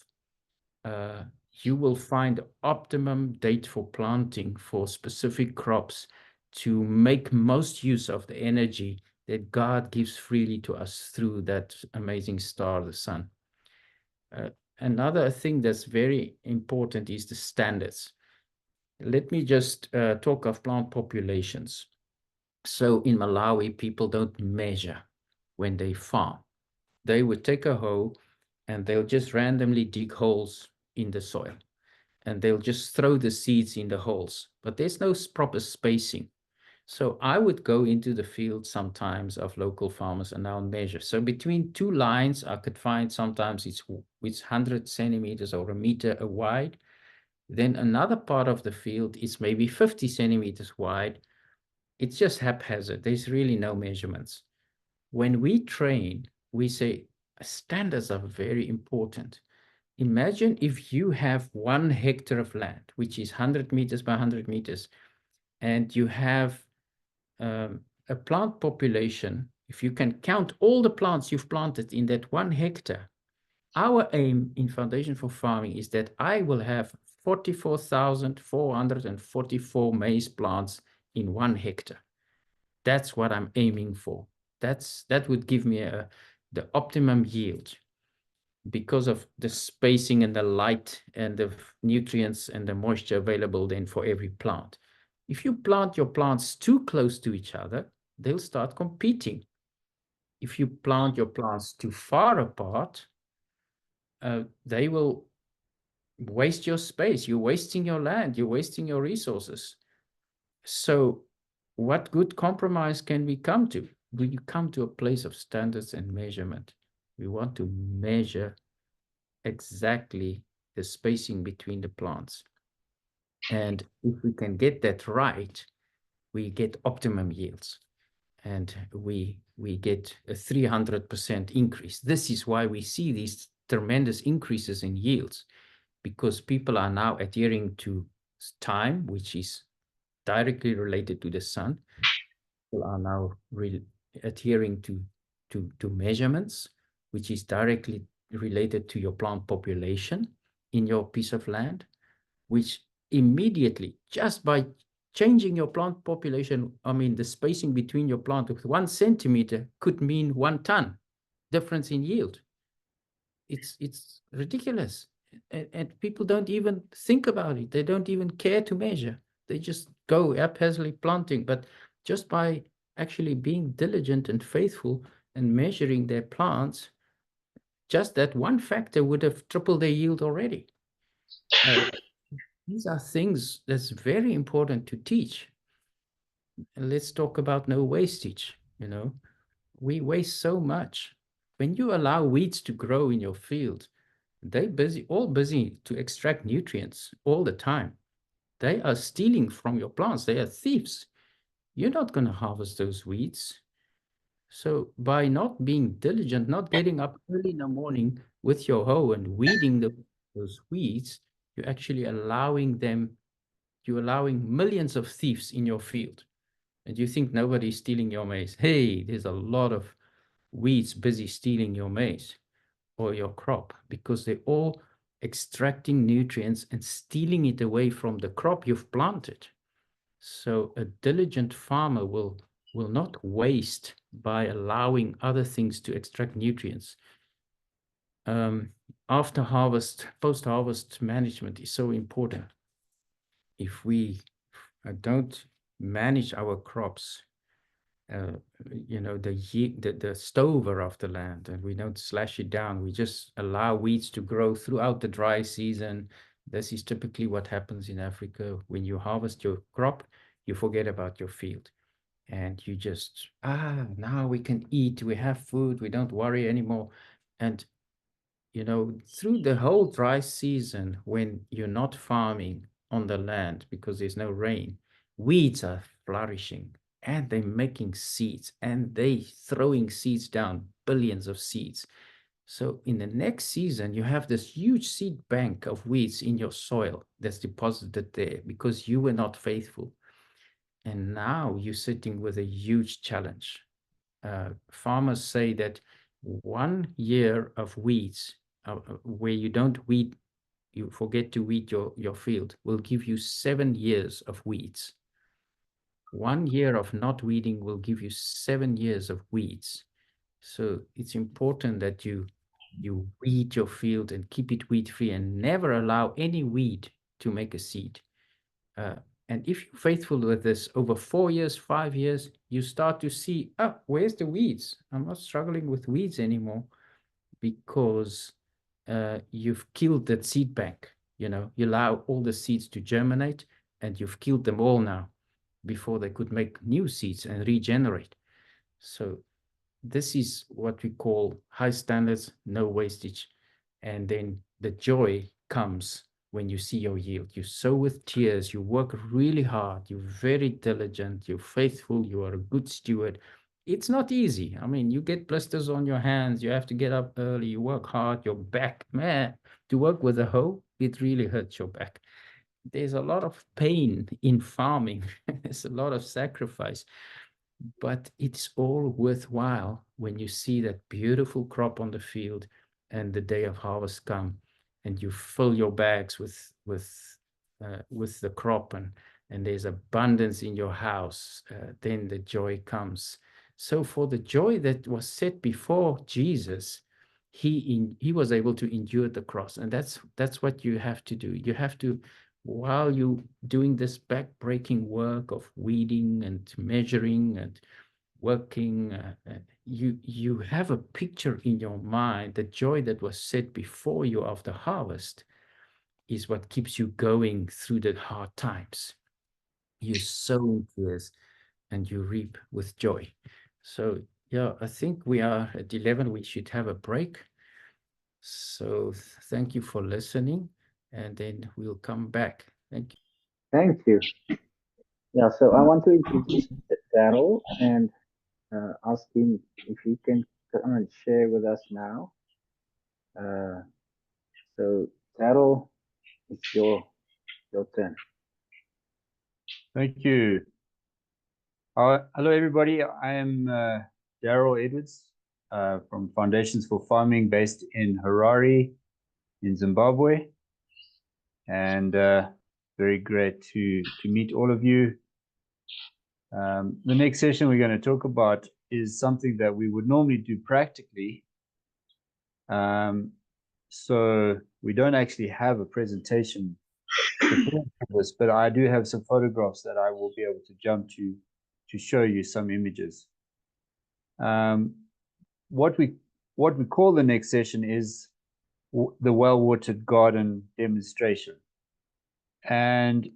you will find optimum date for planting for specific crops to make most use of the energy that God gives freely to us through that amazing star, the sun. another thing that's very important is the standards. Let me just talk of plant populations. So in Malawi, people don't measure when they farm. They would take a hoe and they'll just randomly dig holes in the soil, and they'll just throw the seeds in the holes, but there's no proper spacing. So I would go into the field sometimes of local farmers and I'll measure. So between two lines, I could find sometimes it's 100 centimeters or a meter wide. Then another part of the field is maybe 50 centimeters wide. It's just haphazard. There's really no measurements. When we train, we say standards are very important. Imagine if you have 1 hectare of land, which is 100 meters by 100 meters, and you have a plant population. If you can count all the plants you've planted in that 1 hectare, our aim in Foundation for Farming is that I will have 44,444 maize plants in 1 hectare. That's what I'm aiming for. That would give me the optimum yield, because of the spacing and the light and the nutrients and the moisture available then for every plant. If you plant your plants too close to each other, they'll start competing. If you plant your plants too far apart, they will waste your space. You're wasting your land. You're wasting your resources. So what good compromise can we come to? We come to a place of standards and measurement. We want to measure exactly the spacing between the plants. And if we can get that right, we get optimum yields, and we get a 300% increase. This is why we see these tremendous increases in yields, because people are now adhering to time, which is directly related to the sun. People are now adhering to measurements, which is directly related to your plant population in your piece of land, which immediately, just by changing your plant population, I mean, the spacing between your plant with 1 centimeter could mean 1 ton difference in yield. It's ridiculous. And people don't even think about it. They don't even care to measure. They just go haphazardly planting. But just by actually being diligent and faithful and measuring their plants, just that one factor would have tripled their yield already. These are things that's very important to teach. And let's talk about no wastage. We waste so much. When you allow weeds to grow in your field, they're busy to extract nutrients all the time. They are stealing from your plants. They are thieves. You're not going to harvest those weeds. So by not being diligent, not getting up early in the morning with your hoe and weeding those weeds, you're actually allowing millions of thieves in your field. And you think nobody's stealing your maize. Hey, there's a lot of weeds busy stealing your maize or your crop, because they're all extracting nutrients and stealing it away from the crop you've planted. So a diligent farmer will not waste by allowing other things to extract nutrients. After harvest, post-harvest management is so important. If we don't manage our crops, the stover of the land, and we don't slash it down, we just allow weeds to grow throughout the dry season. This is typically what happens in Africa. When you harvest your crop, you forget about your field, and you just, now we can eat, we have food, we don't worry anymore. And through the whole dry season, when you're not farming on the land because there's no rain, weeds are flourishing and they're making seeds, and they throwing seeds down, billions of seeds. So in the next season, you have this huge seed bank of weeds in your soil that's deposited there because you were not faithful. And now you're sitting with a huge challenge. Farmers say that 1 year of weeds, where you don't weed, you forget to weed your field, will give you 7 years of weeds. 1 year of not weeding will give you 7 years of weeds. So it's important that you You weed your field and keep it weed free and never allow any weed to make a seed. And if you're faithful with this over 4 years, 5 years, you start to see, oh, where's the weeds? I'm not struggling with weeds anymore, because you've killed that seed bank. You allow all the seeds to germinate, and you've killed them all now before they could make new seeds and regenerate. So this is what we call high standards, no wastage. And then the joy comes when you see your yield. You sow with tears, you work really hard, you're very diligent, you're faithful, you are a good steward. It's not easy. I mean, you get blisters on your hands, you have to get up early, you work hard, your back, man, to work with a hoe, it really hurts your back. There's a lot of pain in farming. There's a lot of sacrifice, but it's all worthwhile when you see that beautiful crop on the field and the day of harvest come, and you fill your bags with the crop, and there's abundance in your house. Then the joy comes. So for the joy that was set before Jesus, he was able to endure the cross, and that's what you have to do. You have to, while you doing this back-breaking work of weeding and measuring and working, you have a picture in your mind. The joy that was set before you after harvest is what keeps you going through the hard times. You sow in tears and you reap with joy. So yeah, I think we are at 11. We should have a break. So thank you for listening, and then we'll come back. Thank you. Thank you. Yeah, so I want to introduce Daryl and ask him if he can come and share with us now. Uh, so, Daryl, it's your turn. Thank you. Hello, everybody. I am Daryl Edwards from Foundations for Farming, based in Harare, in Zimbabwe, and very great to meet all of you. The next session we're going to talk about is something that we would normally do practically. So we don't actually have a presentation prepared for this, but I do have some photographs that I will be able to jump to show you some images. What we call the next session is the well-watered garden demonstration. And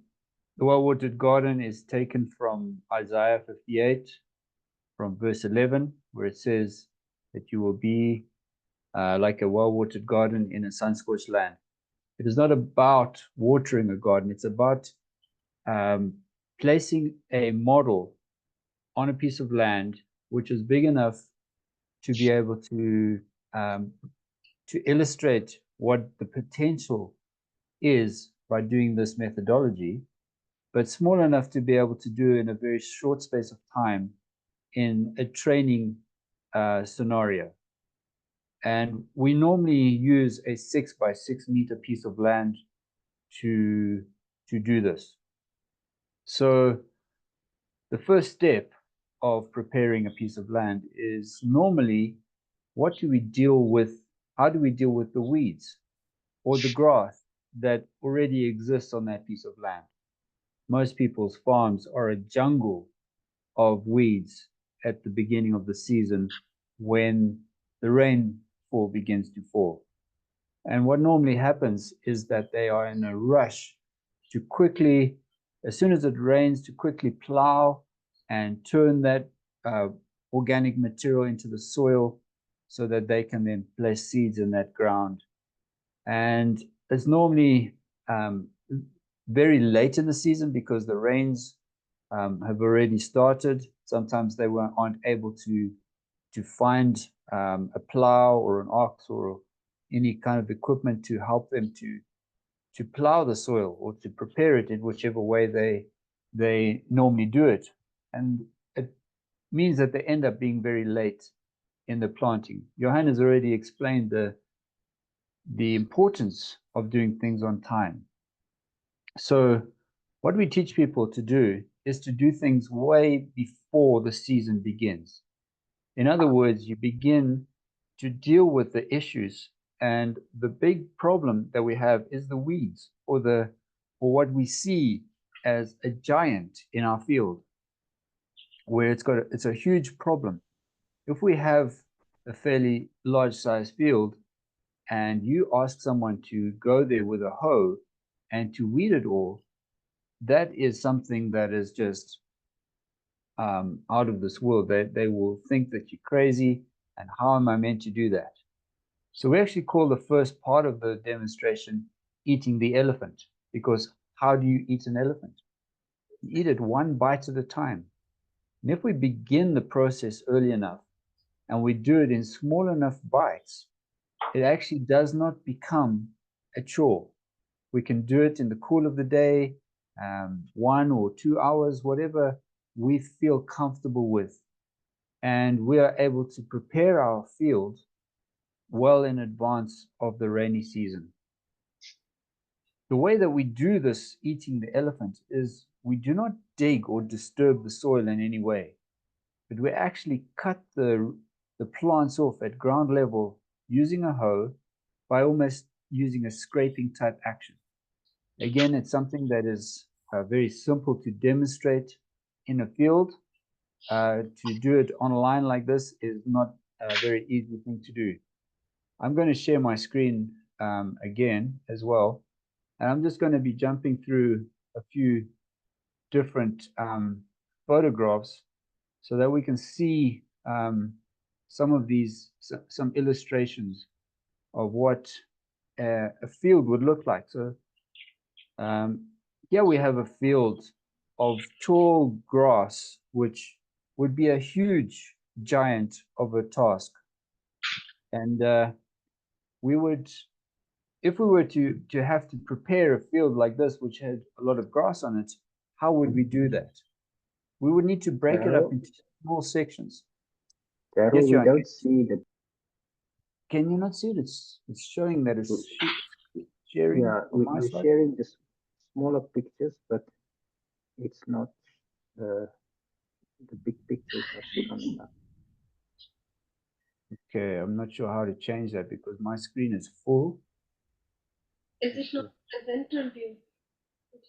the well-watered garden is taken from Isaiah 58, from verse 11, where it says that you will be like a well-watered garden in a sun-scorched land. It is not about watering a garden. It's about placing a model on a piece of land which is big enough to be able to illustrate what the potential is by doing this methodology, but small enough to be able to do in a very short space of time in a training scenario. And we normally use a 6 by 6 meter piece of land to do this. So the first step of preparing a piece of land is normally, what do we deal with? How do we deal with the weeds or the grass that already exists on that piece of land? Most people's farms are a jungle of weeds at the beginning of the season when the rainfall begins to fall. And what normally happens is that they are in a rush to quickly, as soon as it rains, to quickly plow and turn that organic material into the soil so that they can then place seeds in that ground. And it's normally very late in the season because the rains have already started. Sometimes they aren't able to find a plow or an ox or any kind of equipment to help them to plow the soil or to prepare it in whichever way they normally do it. And it means that they end up being very late in the planting. Johan has already explained the importance of doing things on time. So what we teach people to do is to do things way before the season begins. In other words, you begin to deal with the issues. And the big problem that we have is the weeds, or what we see as a giant in our field, where it's a huge problem. If we have a fairly large size field and you ask someone to go there with a hoe and to weed it all, that is something that is just out of this world. They will think that you're crazy, and how am I meant to do that? So we actually call the first part of the demonstration eating the elephant, because how do you eat an elephant? You eat it one bite at a time. And if we begin the process early enough and we do it in small enough bites, it actually does not become a chore. We can do it in the cool of the day, 1 or 2 hours, whatever we feel comfortable with. And we are able to prepare our field well in advance of the rainy season. The way that we do this eating the elephant is we do not dig or disturb the soil in any way, but we actually cut the plants off at ground level using a hoe by almost using a scraping type action. Again, it's something that is very simple to demonstrate in a field. To do it online like this is not a very easy thing to do. I'm going to share my screen again as well. And I'm just going to be jumping through a few different photographs so that we can see some of these, some illustrations of what a field would look like. So here we have a field of tall grass, which would be a huge giant of a task. And we would, if we were to have to prepare a field like this, which had a lot of grass on it, how would we do that? We would need to break it up into small sections. Darryl, Yes, we Johan, don't see the. can you not see it? It's showing that it's sharing Yeah, on my we're side. sharing the smaller pictures, but it's not the big pictures not coming up. Okay, I'm not sure how to change that because my screen is full. Is it not presenter view?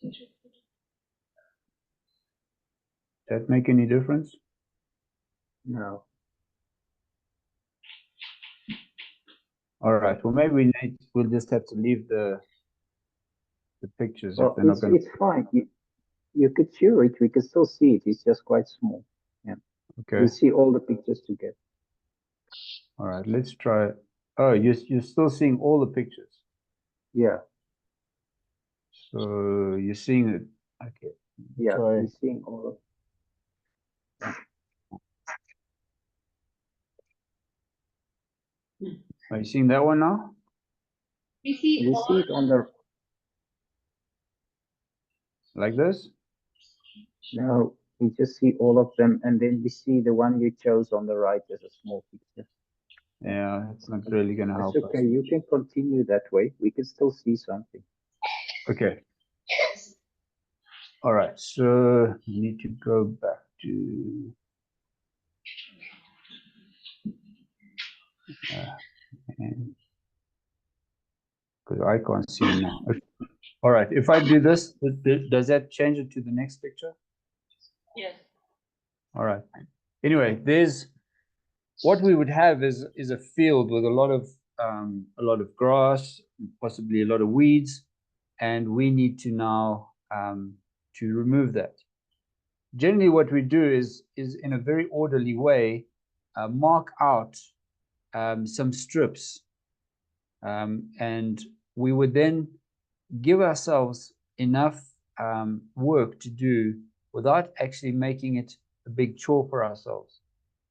Does that make any difference? No. All right. Well, maybe we'll just have to leave the pictures if Well, they're not going to. it's fine. You could share it. We can still see it. It's just quite small. Yeah. Okay. We see all the pictures together. All right. Let's try. Oh, you're still seeing all the pictures. Yeah. So you're seeing it. Okay. Yeah. Try. We're seeing all of. Are you seeing that one now? We see We all. see it on the. Like this? No, we just see all of them, and then we see the one you chose on the right as a small picture. Yeah, it's not really going to help That's okay. us. You can continue that way. We can still see something. Okay. All right. So we need to go back to. Because I can't see it now. Okay. All right. If I do this, does that change it to the next picture? Yes. All right. Anyway, there's what we would have is a field with a lot of grass, possibly a lot of weeds, and we need to now to remove that. Generally, what we do is in a very orderly way mark out some strips, and we would then give ourselves enough work to do without actually making it a big chore for ourselves.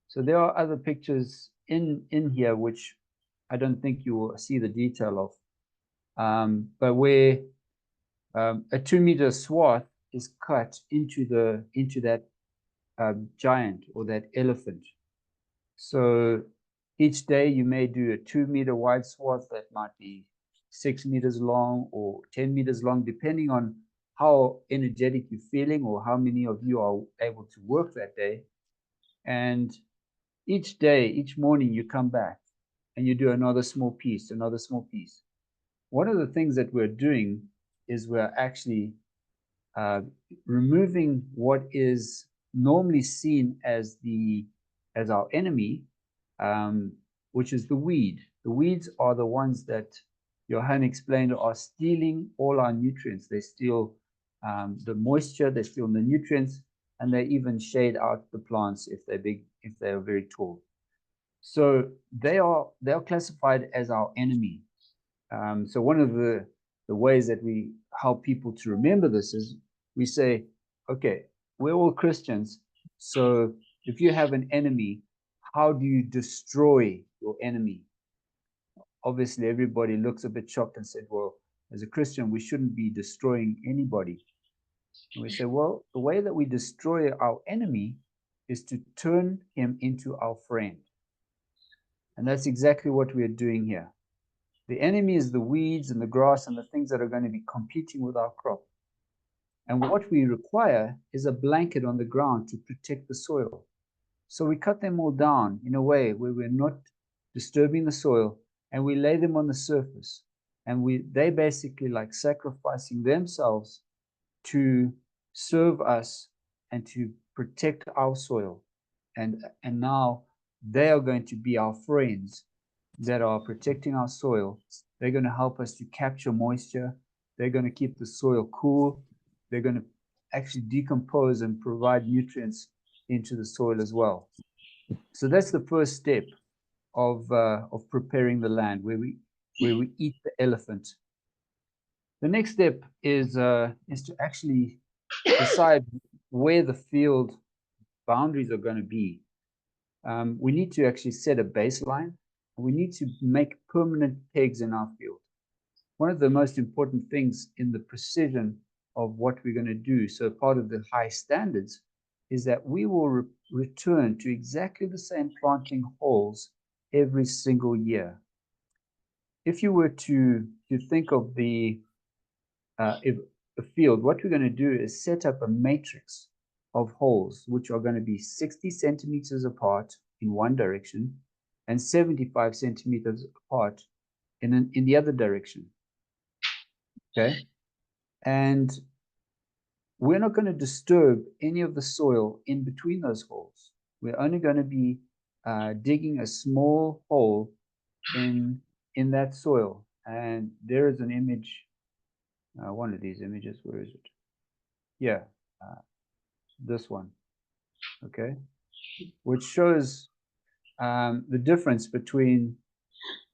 So there are other pictures in here which I don't think you will see the detail of, but where a 2-meter swath is cut into that giant or that elephant. So each day you may do a 2-meter wide swath that might be 6 meters long or 10 meters long, depending on how energetic you're feeling or how many of you are able to work that day. And each day, each morning you come back and you do another small piece, another small piece. One of the things that we're doing is we're actually removing what is normally seen as our enemy, which is the weed. The weeds are the ones that Johan explained are stealing all our nutrients. They steal the moisture, they steal the nutrients, and they even shade out the plants if they're big, if they are very tall. So they are classified as our enemy. So one of the ways that we help people to remember this is we say, okay, we're all Christians. So if you have an enemy, how do you destroy your enemy? Obviously, everybody looks a bit shocked and said, well, as a Christian, we shouldn't be destroying anybody. And we say, well, the way that we destroy our enemy is to turn him into our friend. And that's exactly what we are doing here. The enemy is the weeds and the grass and the things that are going to be competing with our crop. And what we require is a blanket on the ground to protect the soil. So we cut them all down in a way where we're not disturbing the soil, and we lay them on the surface. And they basically like sacrificing themselves to serve us and to protect our soil. And now they are going to be our friends that are protecting our soil. They're going to help us to capture moisture. They're going to keep the soil cool. They're going to actually decompose and provide nutrients into the soil as well. So that's the first step of preparing the land, where we eat the elephant. The next step is to actually decide where the field boundaries are going to be. We need to actually set a baseline. We need to make permanent pegs in our field. One of the most important things in the precision of what we're going to do, so part of the high standards, is that we will return to exactly the same planting holes every single year. If you were to think of if a field, what we're going to do is set up a matrix of holes, which are going to be 60 centimeters apart in one direction and 75 centimeters apart in the other direction. Okay. And we're not going to disturb any of the soil in between those holes. We're only going to be digging a small hole in that soil. And there is an image, one of these images. Where is it? Yeah, this one. Okay, which shows the difference between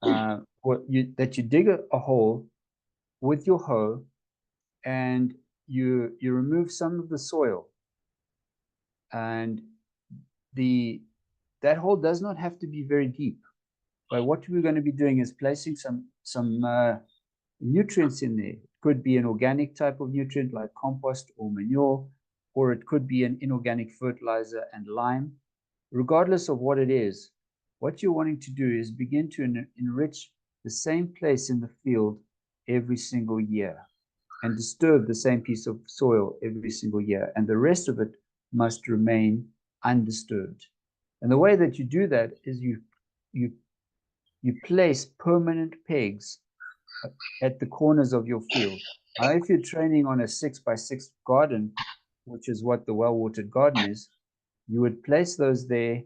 that you dig a hole with your hoe and you remove some of the soil, and that hole does not have to be very deep. But what we're going to be doing is placing some nutrients in there. It could be an organic type of nutrient like compost or manure, or it could be an inorganic fertilizer and lime. Regardless of what it is, what you're wanting to do is begin to enrich the same place in the field every single year and disturb the same piece of soil every single year, and the rest of it must remain undisturbed. And the way that you do that is you place permanent pegs at the corners of your field. Now, if you're training on a 6x6 garden, which is what the well-watered garden is, you would place those there.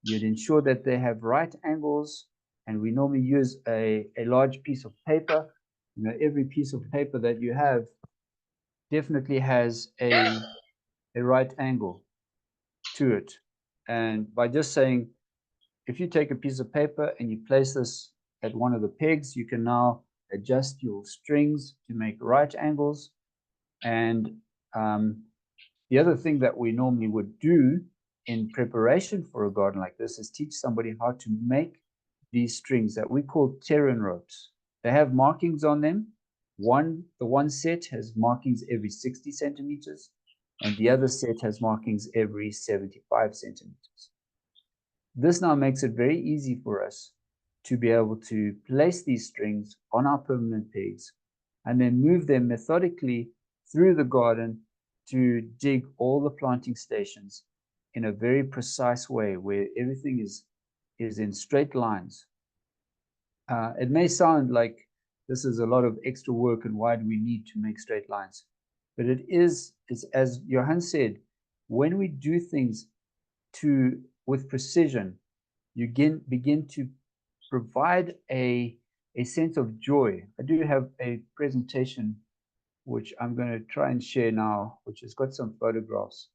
You'd ensure that they have right angles, and we normally use a large piece of paper. You know, every piece of paper that you have definitely has a right angle to it. And by just saying, if you take a piece of paper and you place this at one of the pegs, you can now adjust your strings to make right angles. And the other thing that we normally would do in preparation for a garden like this is teach somebody how to make these strings that we call terrain ropes. They have markings on them. The one set has markings every 60 centimeters, and the other set has markings every 75 centimeters. This now makes it very easy for us to be able to place these strings on our permanent pegs and then move them methodically through the garden to dig all the planting stations in a very precise way where everything is in straight lines. It may sound like this is a lot of extra work and why do we need to make straight lines? But it's as Johan said, when we do things with precision, you begin to provide a sense of joy. I do have a presentation which I'm going to try and share now, which has got some photographs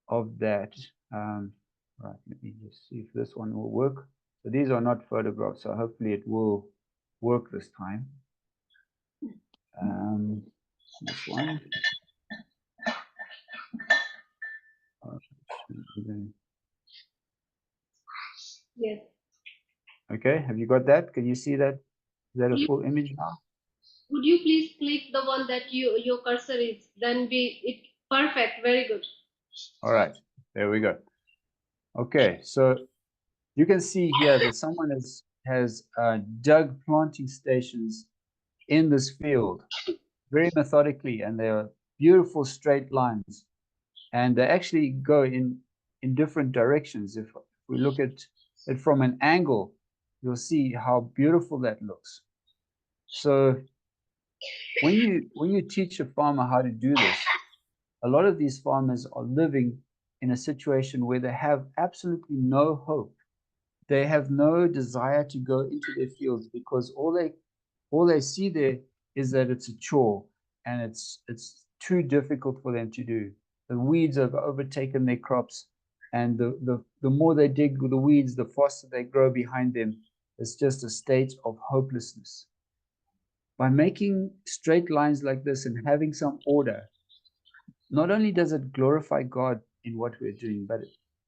of that. Right, let me just see if this one will work. So these are not photographs, so hopefully it will work this time. This one. Yes. Okay, have you got that? Can you see that? Is that a full image now? Would you please click the one that your cursor is? Then it perfect. Very good. All right, there we go. Okay, so you can see here that someone has dug planting stations in this field very methodically, and they are beautiful straight lines, and they actually go in different directions. If we look at it from an angle, you'll see how beautiful that looks. So when you teach a farmer how to do this, a lot of these farmers are living in a situation where they have absolutely no hope. They have no desire to go into their fields because all they see there is that it's a chore and it's too difficult for them to do. The weeds have overtaken their crops, and the more they dig the weeds, the faster they grow behind them. It's just a state of hopelessness. By making straight lines like this and having some order, not only does it glorify God in what we're doing, but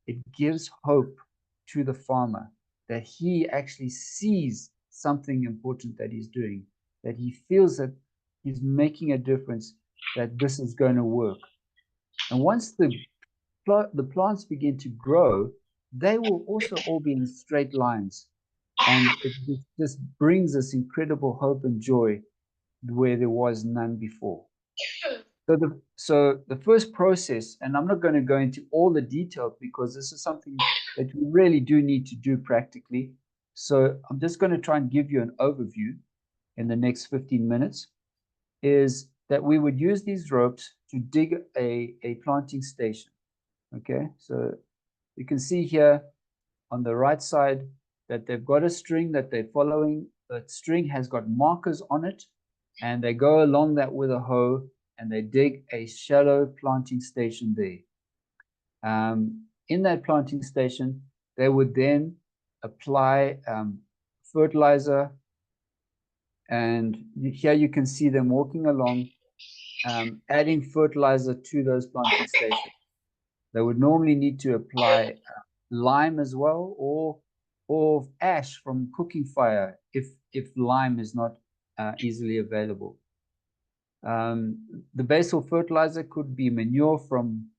it gives hope to the farmer that he actually sees something important that he's doing, that he feels that he's making a difference, that this is going to work. And once the plants begin to grow, they will also all be in straight lines. And it just brings us incredible hope and joy where there was none before. So the first process, and I'm not going to go into all the details because this is something that we really do need to do practically. So I'm just going to try and give you an overview in the next 15 minutes, is that we would use these ropes to dig a planting station. Okay, so you can see here on the right side that they've got a string that they're following. The string has got markers on it, and they go along that with a hoe and they dig a shallow planting station there. In that planting station, they would then apply fertilizer, and here you can see them walking along, adding fertilizer to those planting stations. They would normally need to apply lime as well, or ash from cooking fire if lime is not easily available. The basal fertilizer could be manure from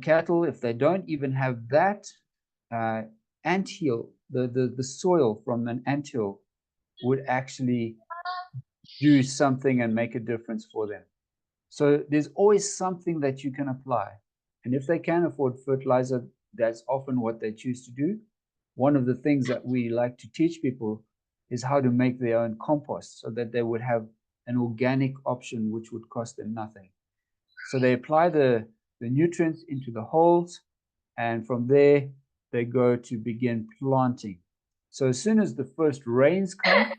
cattle. If they don't even have that, anthill, the soil from an anthill would actually do something and make a difference for them. So there's always something that you can apply. And if they can afford fertilizer, that's often what they choose to do. One of the things that we like to teach people is how to make their own compost so that they would have an organic option which would cost them nothing. So they apply the nutrients into the holes, and from there they go to begin planting. So as soon as the first rains come,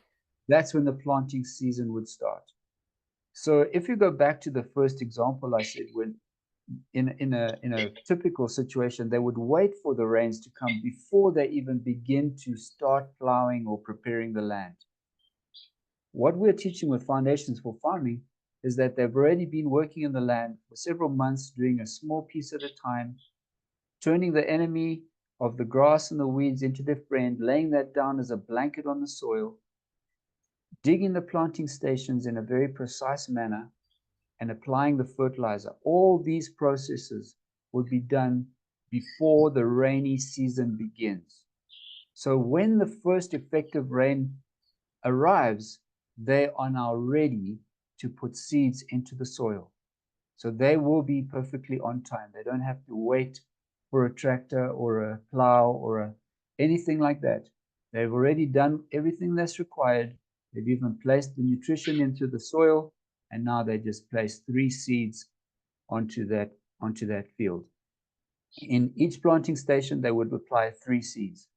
that's when the planting season would start. So if you go back to the first example I said, when in a typical situation, they would wait for the rains to come before they even begin to start plowing or preparing the land. What we're teaching with Foundations for Farming is that they've already been working in the land for several months, doing a small piece at a time, turning the enemy of the grass and the weeds into their friend, laying that down as a blanket on the soil, digging the planting stations in a very precise manner, and applying the fertilizer. All these processes would be done before the rainy season begins. So when the first effective rain arrives, they are now ready to put seeds into the soil. So they will be perfectly on time. They don't have to wait for a tractor or a plow or anything like that. They've already done everything that's required. They've even placed the nutrition into the soil, and now they just place 3 seeds onto that field. In each planting station, they would apply 3 seeds.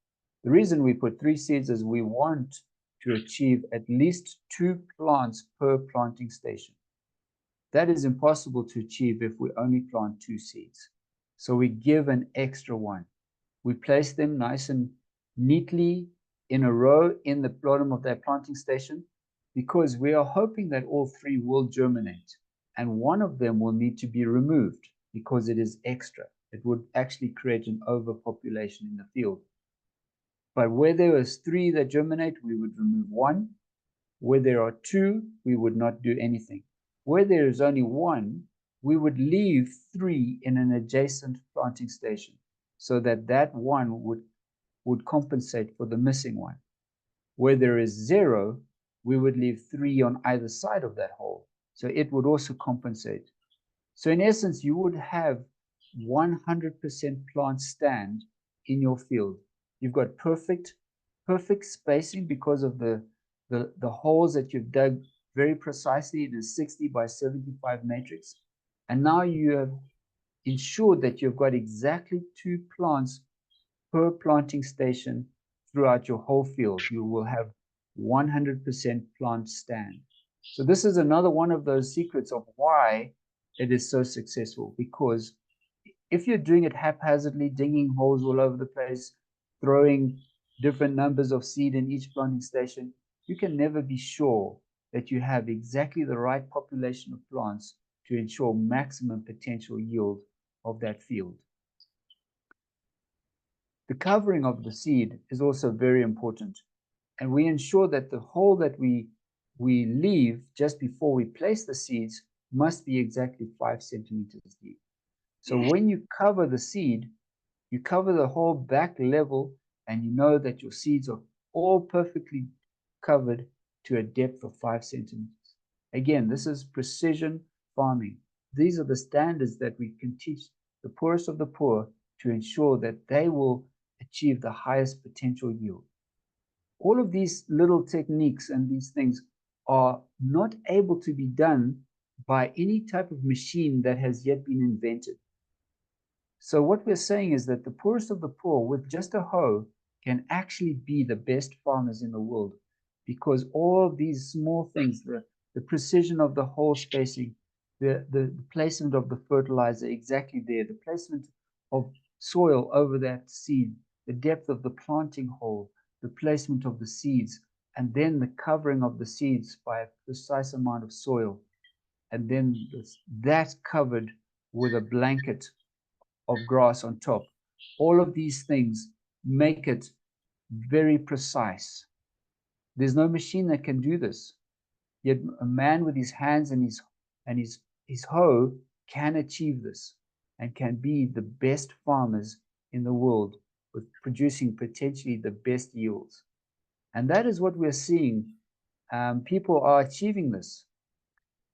The reason we put 3 seeds is we want to achieve at least 2 plants per planting station. That is impossible to achieve if we only plant 2 seeds. So we give an extra one. We place them nice and neatly in a row in the bottom of that planting station, because we are hoping that all 3 will germinate, and one of them will need to be removed because it is extra. It would actually create an overpopulation in the field. But where there is 3 that germinate, we would remove 1. Where there are 2, we would not do anything. Where there is only 1, we would leave 3 in an adjacent planting station, so that that one would compensate for the missing one. Where there is 0, we would leave 3 on either side of that hole, so it would also compensate. So in essence, you would have 100% plant stand in your field. You've got perfect spacing because of the holes that you've dug very precisely in a 60 by 75 matrix. And now you have ensured that you've got exactly 2 plants per planting station throughout your whole field. You will have 100% plant stand. So this is another one of those secrets of why it is so successful, because if you're doing it haphazardly, digging holes all over the place, throwing different numbers of seed in each planting station, you can never be sure that you have exactly the right population of plants to ensure maximum potential yield of that field. The covering of the seed is also very important, and we ensure that the hole that we leave just before we place the seeds must be exactly 5 centimeters deep. So when you cover the seed, you cover the whole back level, and you know that your seeds are all perfectly covered to a depth of 5 centimeters. Again, this is precision farming. These are the standards that we can teach the poorest of the poor to ensure that they will achieve the highest potential yield. All of these little techniques and these things are not able to be done by any type of machine that has yet been invented. So what we're saying is that the poorest of the poor with just a hoe can actually be the best farmers in the world, because all of these small things, the precision of the hole spacing, the placement of the fertilizer exactly there, the placement of soil over that seed, the depth of the planting hole, the placement of the seeds, and then the covering of the seeds by a precise amount of soil, and then that's covered with a blanket of grass on top. All of these things make it very precise. There's no machine that can do this. Yet a man with his hands and his hoe can achieve this and can be the best farmers in the world, with producing potentially the best yields. And that is what we're seeing. People are achieving this.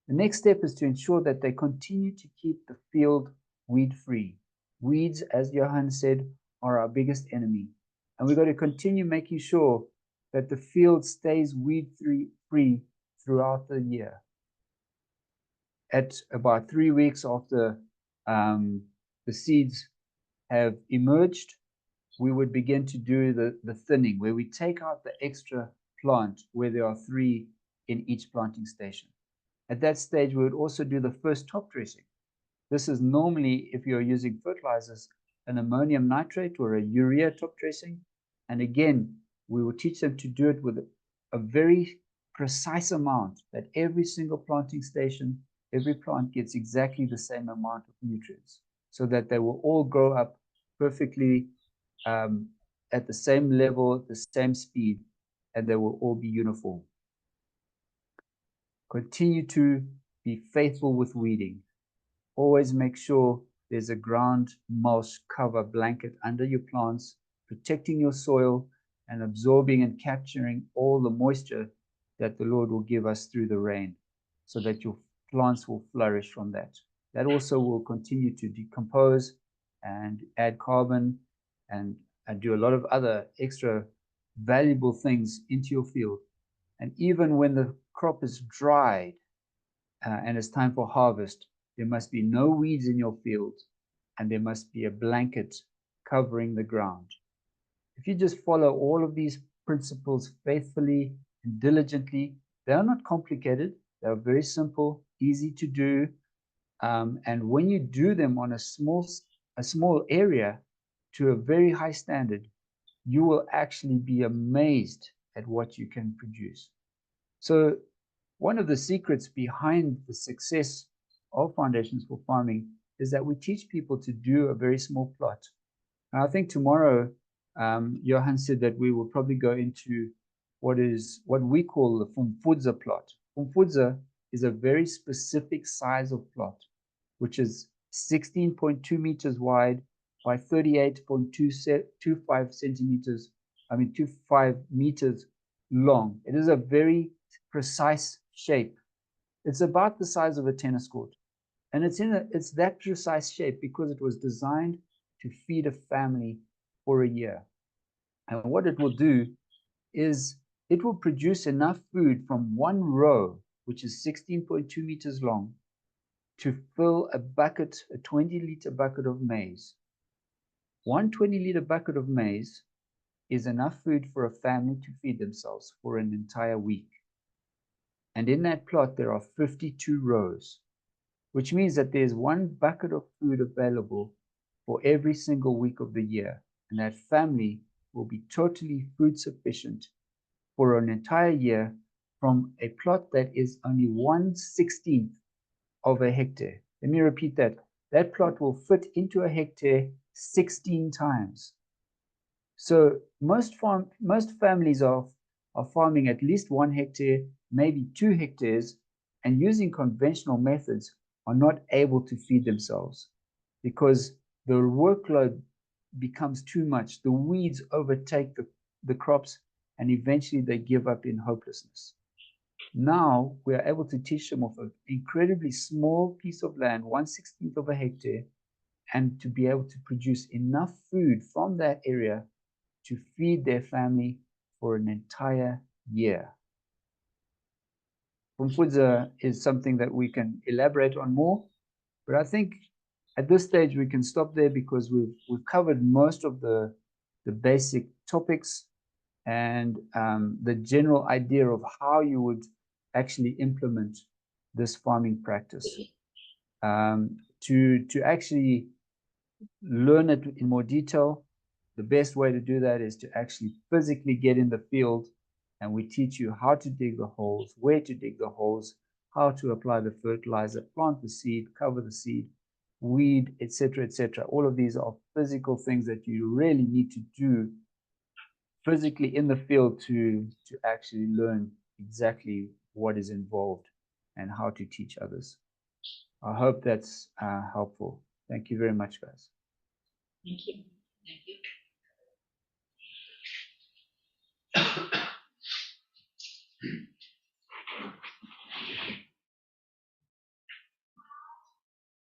The next step is to ensure that they continue to keep the field weed-free. Weeds, as Johan said, are our biggest enemy. And we've got to continue making sure that the field stays weed-free throughout the year. At about 3 weeks after the seeds have emerged, we would begin to do the thinning, where we take out the extra plant where there are 3 in each planting station. At that stage, we would also do the first top dressing. This is normally, if you're using fertilizers, an ammonium nitrate or a urea top dressing. And again, we will teach them to do it with a very precise amount, that every single planting station, every plant gets exactly the same amount of nutrients, so that they will all grow up perfectly at the same level, at the same speed, and they will all be uniform. Continue to be faithful with weeding. Always make sure there's a ground mulch cover blanket under your plants, protecting your soil and absorbing and capturing all the moisture that the Lord will give us through the rain, so that your plants will flourish from that. That also will continue to decompose and add carbon and do a lot of other extra valuable things into your field. And even when the crop is dried and it's time for harvest, there must be no weeds in your field, and there must be a blanket covering the ground. If you just follow all of these principles faithfully and diligently, they are not complicated. They are very simple, easy to do. And when you do them on a small area to a very high standard, you will actually be amazed at what you can produce. So one of the secrets behind the success of Foundations for Farming is that we teach people to do a very small plot. And I think tomorrow, Johan said that we will probably go into what we call the Fumfudza plot. Fumfudza is a very specific size of plot, which is 16.2 meters wide by 38.25 centimeters, 25 meters long. It is a very precise shape. It's about the size of a tennis court. And it's that precise shape because it was designed to feed a family for a year. And what it will do is it will produce enough food from one row, which is 16.2 meters long, to fill a 20-liter bucket of maize. One 20-liter bucket of maize is enough food for a family to feed themselves for an entire week. And in that plot, there are 52 rows, which means that there's one bucket of food available for every single week of the year. And that family will be totally food sufficient for an entire year from a plot that is only 1/16 of a hectare. Let me repeat that. That plot will fit into a hectare 16 times. So most families are farming at least 1 hectare, maybe 2 hectares, and using conventional methods are not able to feed themselves because the workload becomes too much. The weeds overtake the crops, and eventually they give up in hopelessness. Now we are able to teach them of an incredibly small piece of land, 1/16 of a hectare, and to be able to produce enough food from that area to feed their family for an entire year. Fumfudza is something that we can elaborate on more, but I think at this stage we can stop there because we've covered most of the basic topics and the general idea of how you would actually implement this farming practice. To actually learn it in more detail, the best way to do that is to actually physically get in the field, and we teach you how to dig the holes, where to dig the holes, how to apply the fertilizer, plant the seed, cover the seed, weed, etc., etc. All of these are physical things that you really need to do physically in the field to actually learn exactly what is involved and how to teach others. I hope that's helpful. Thank you very much, guys. Thank you. Thank you.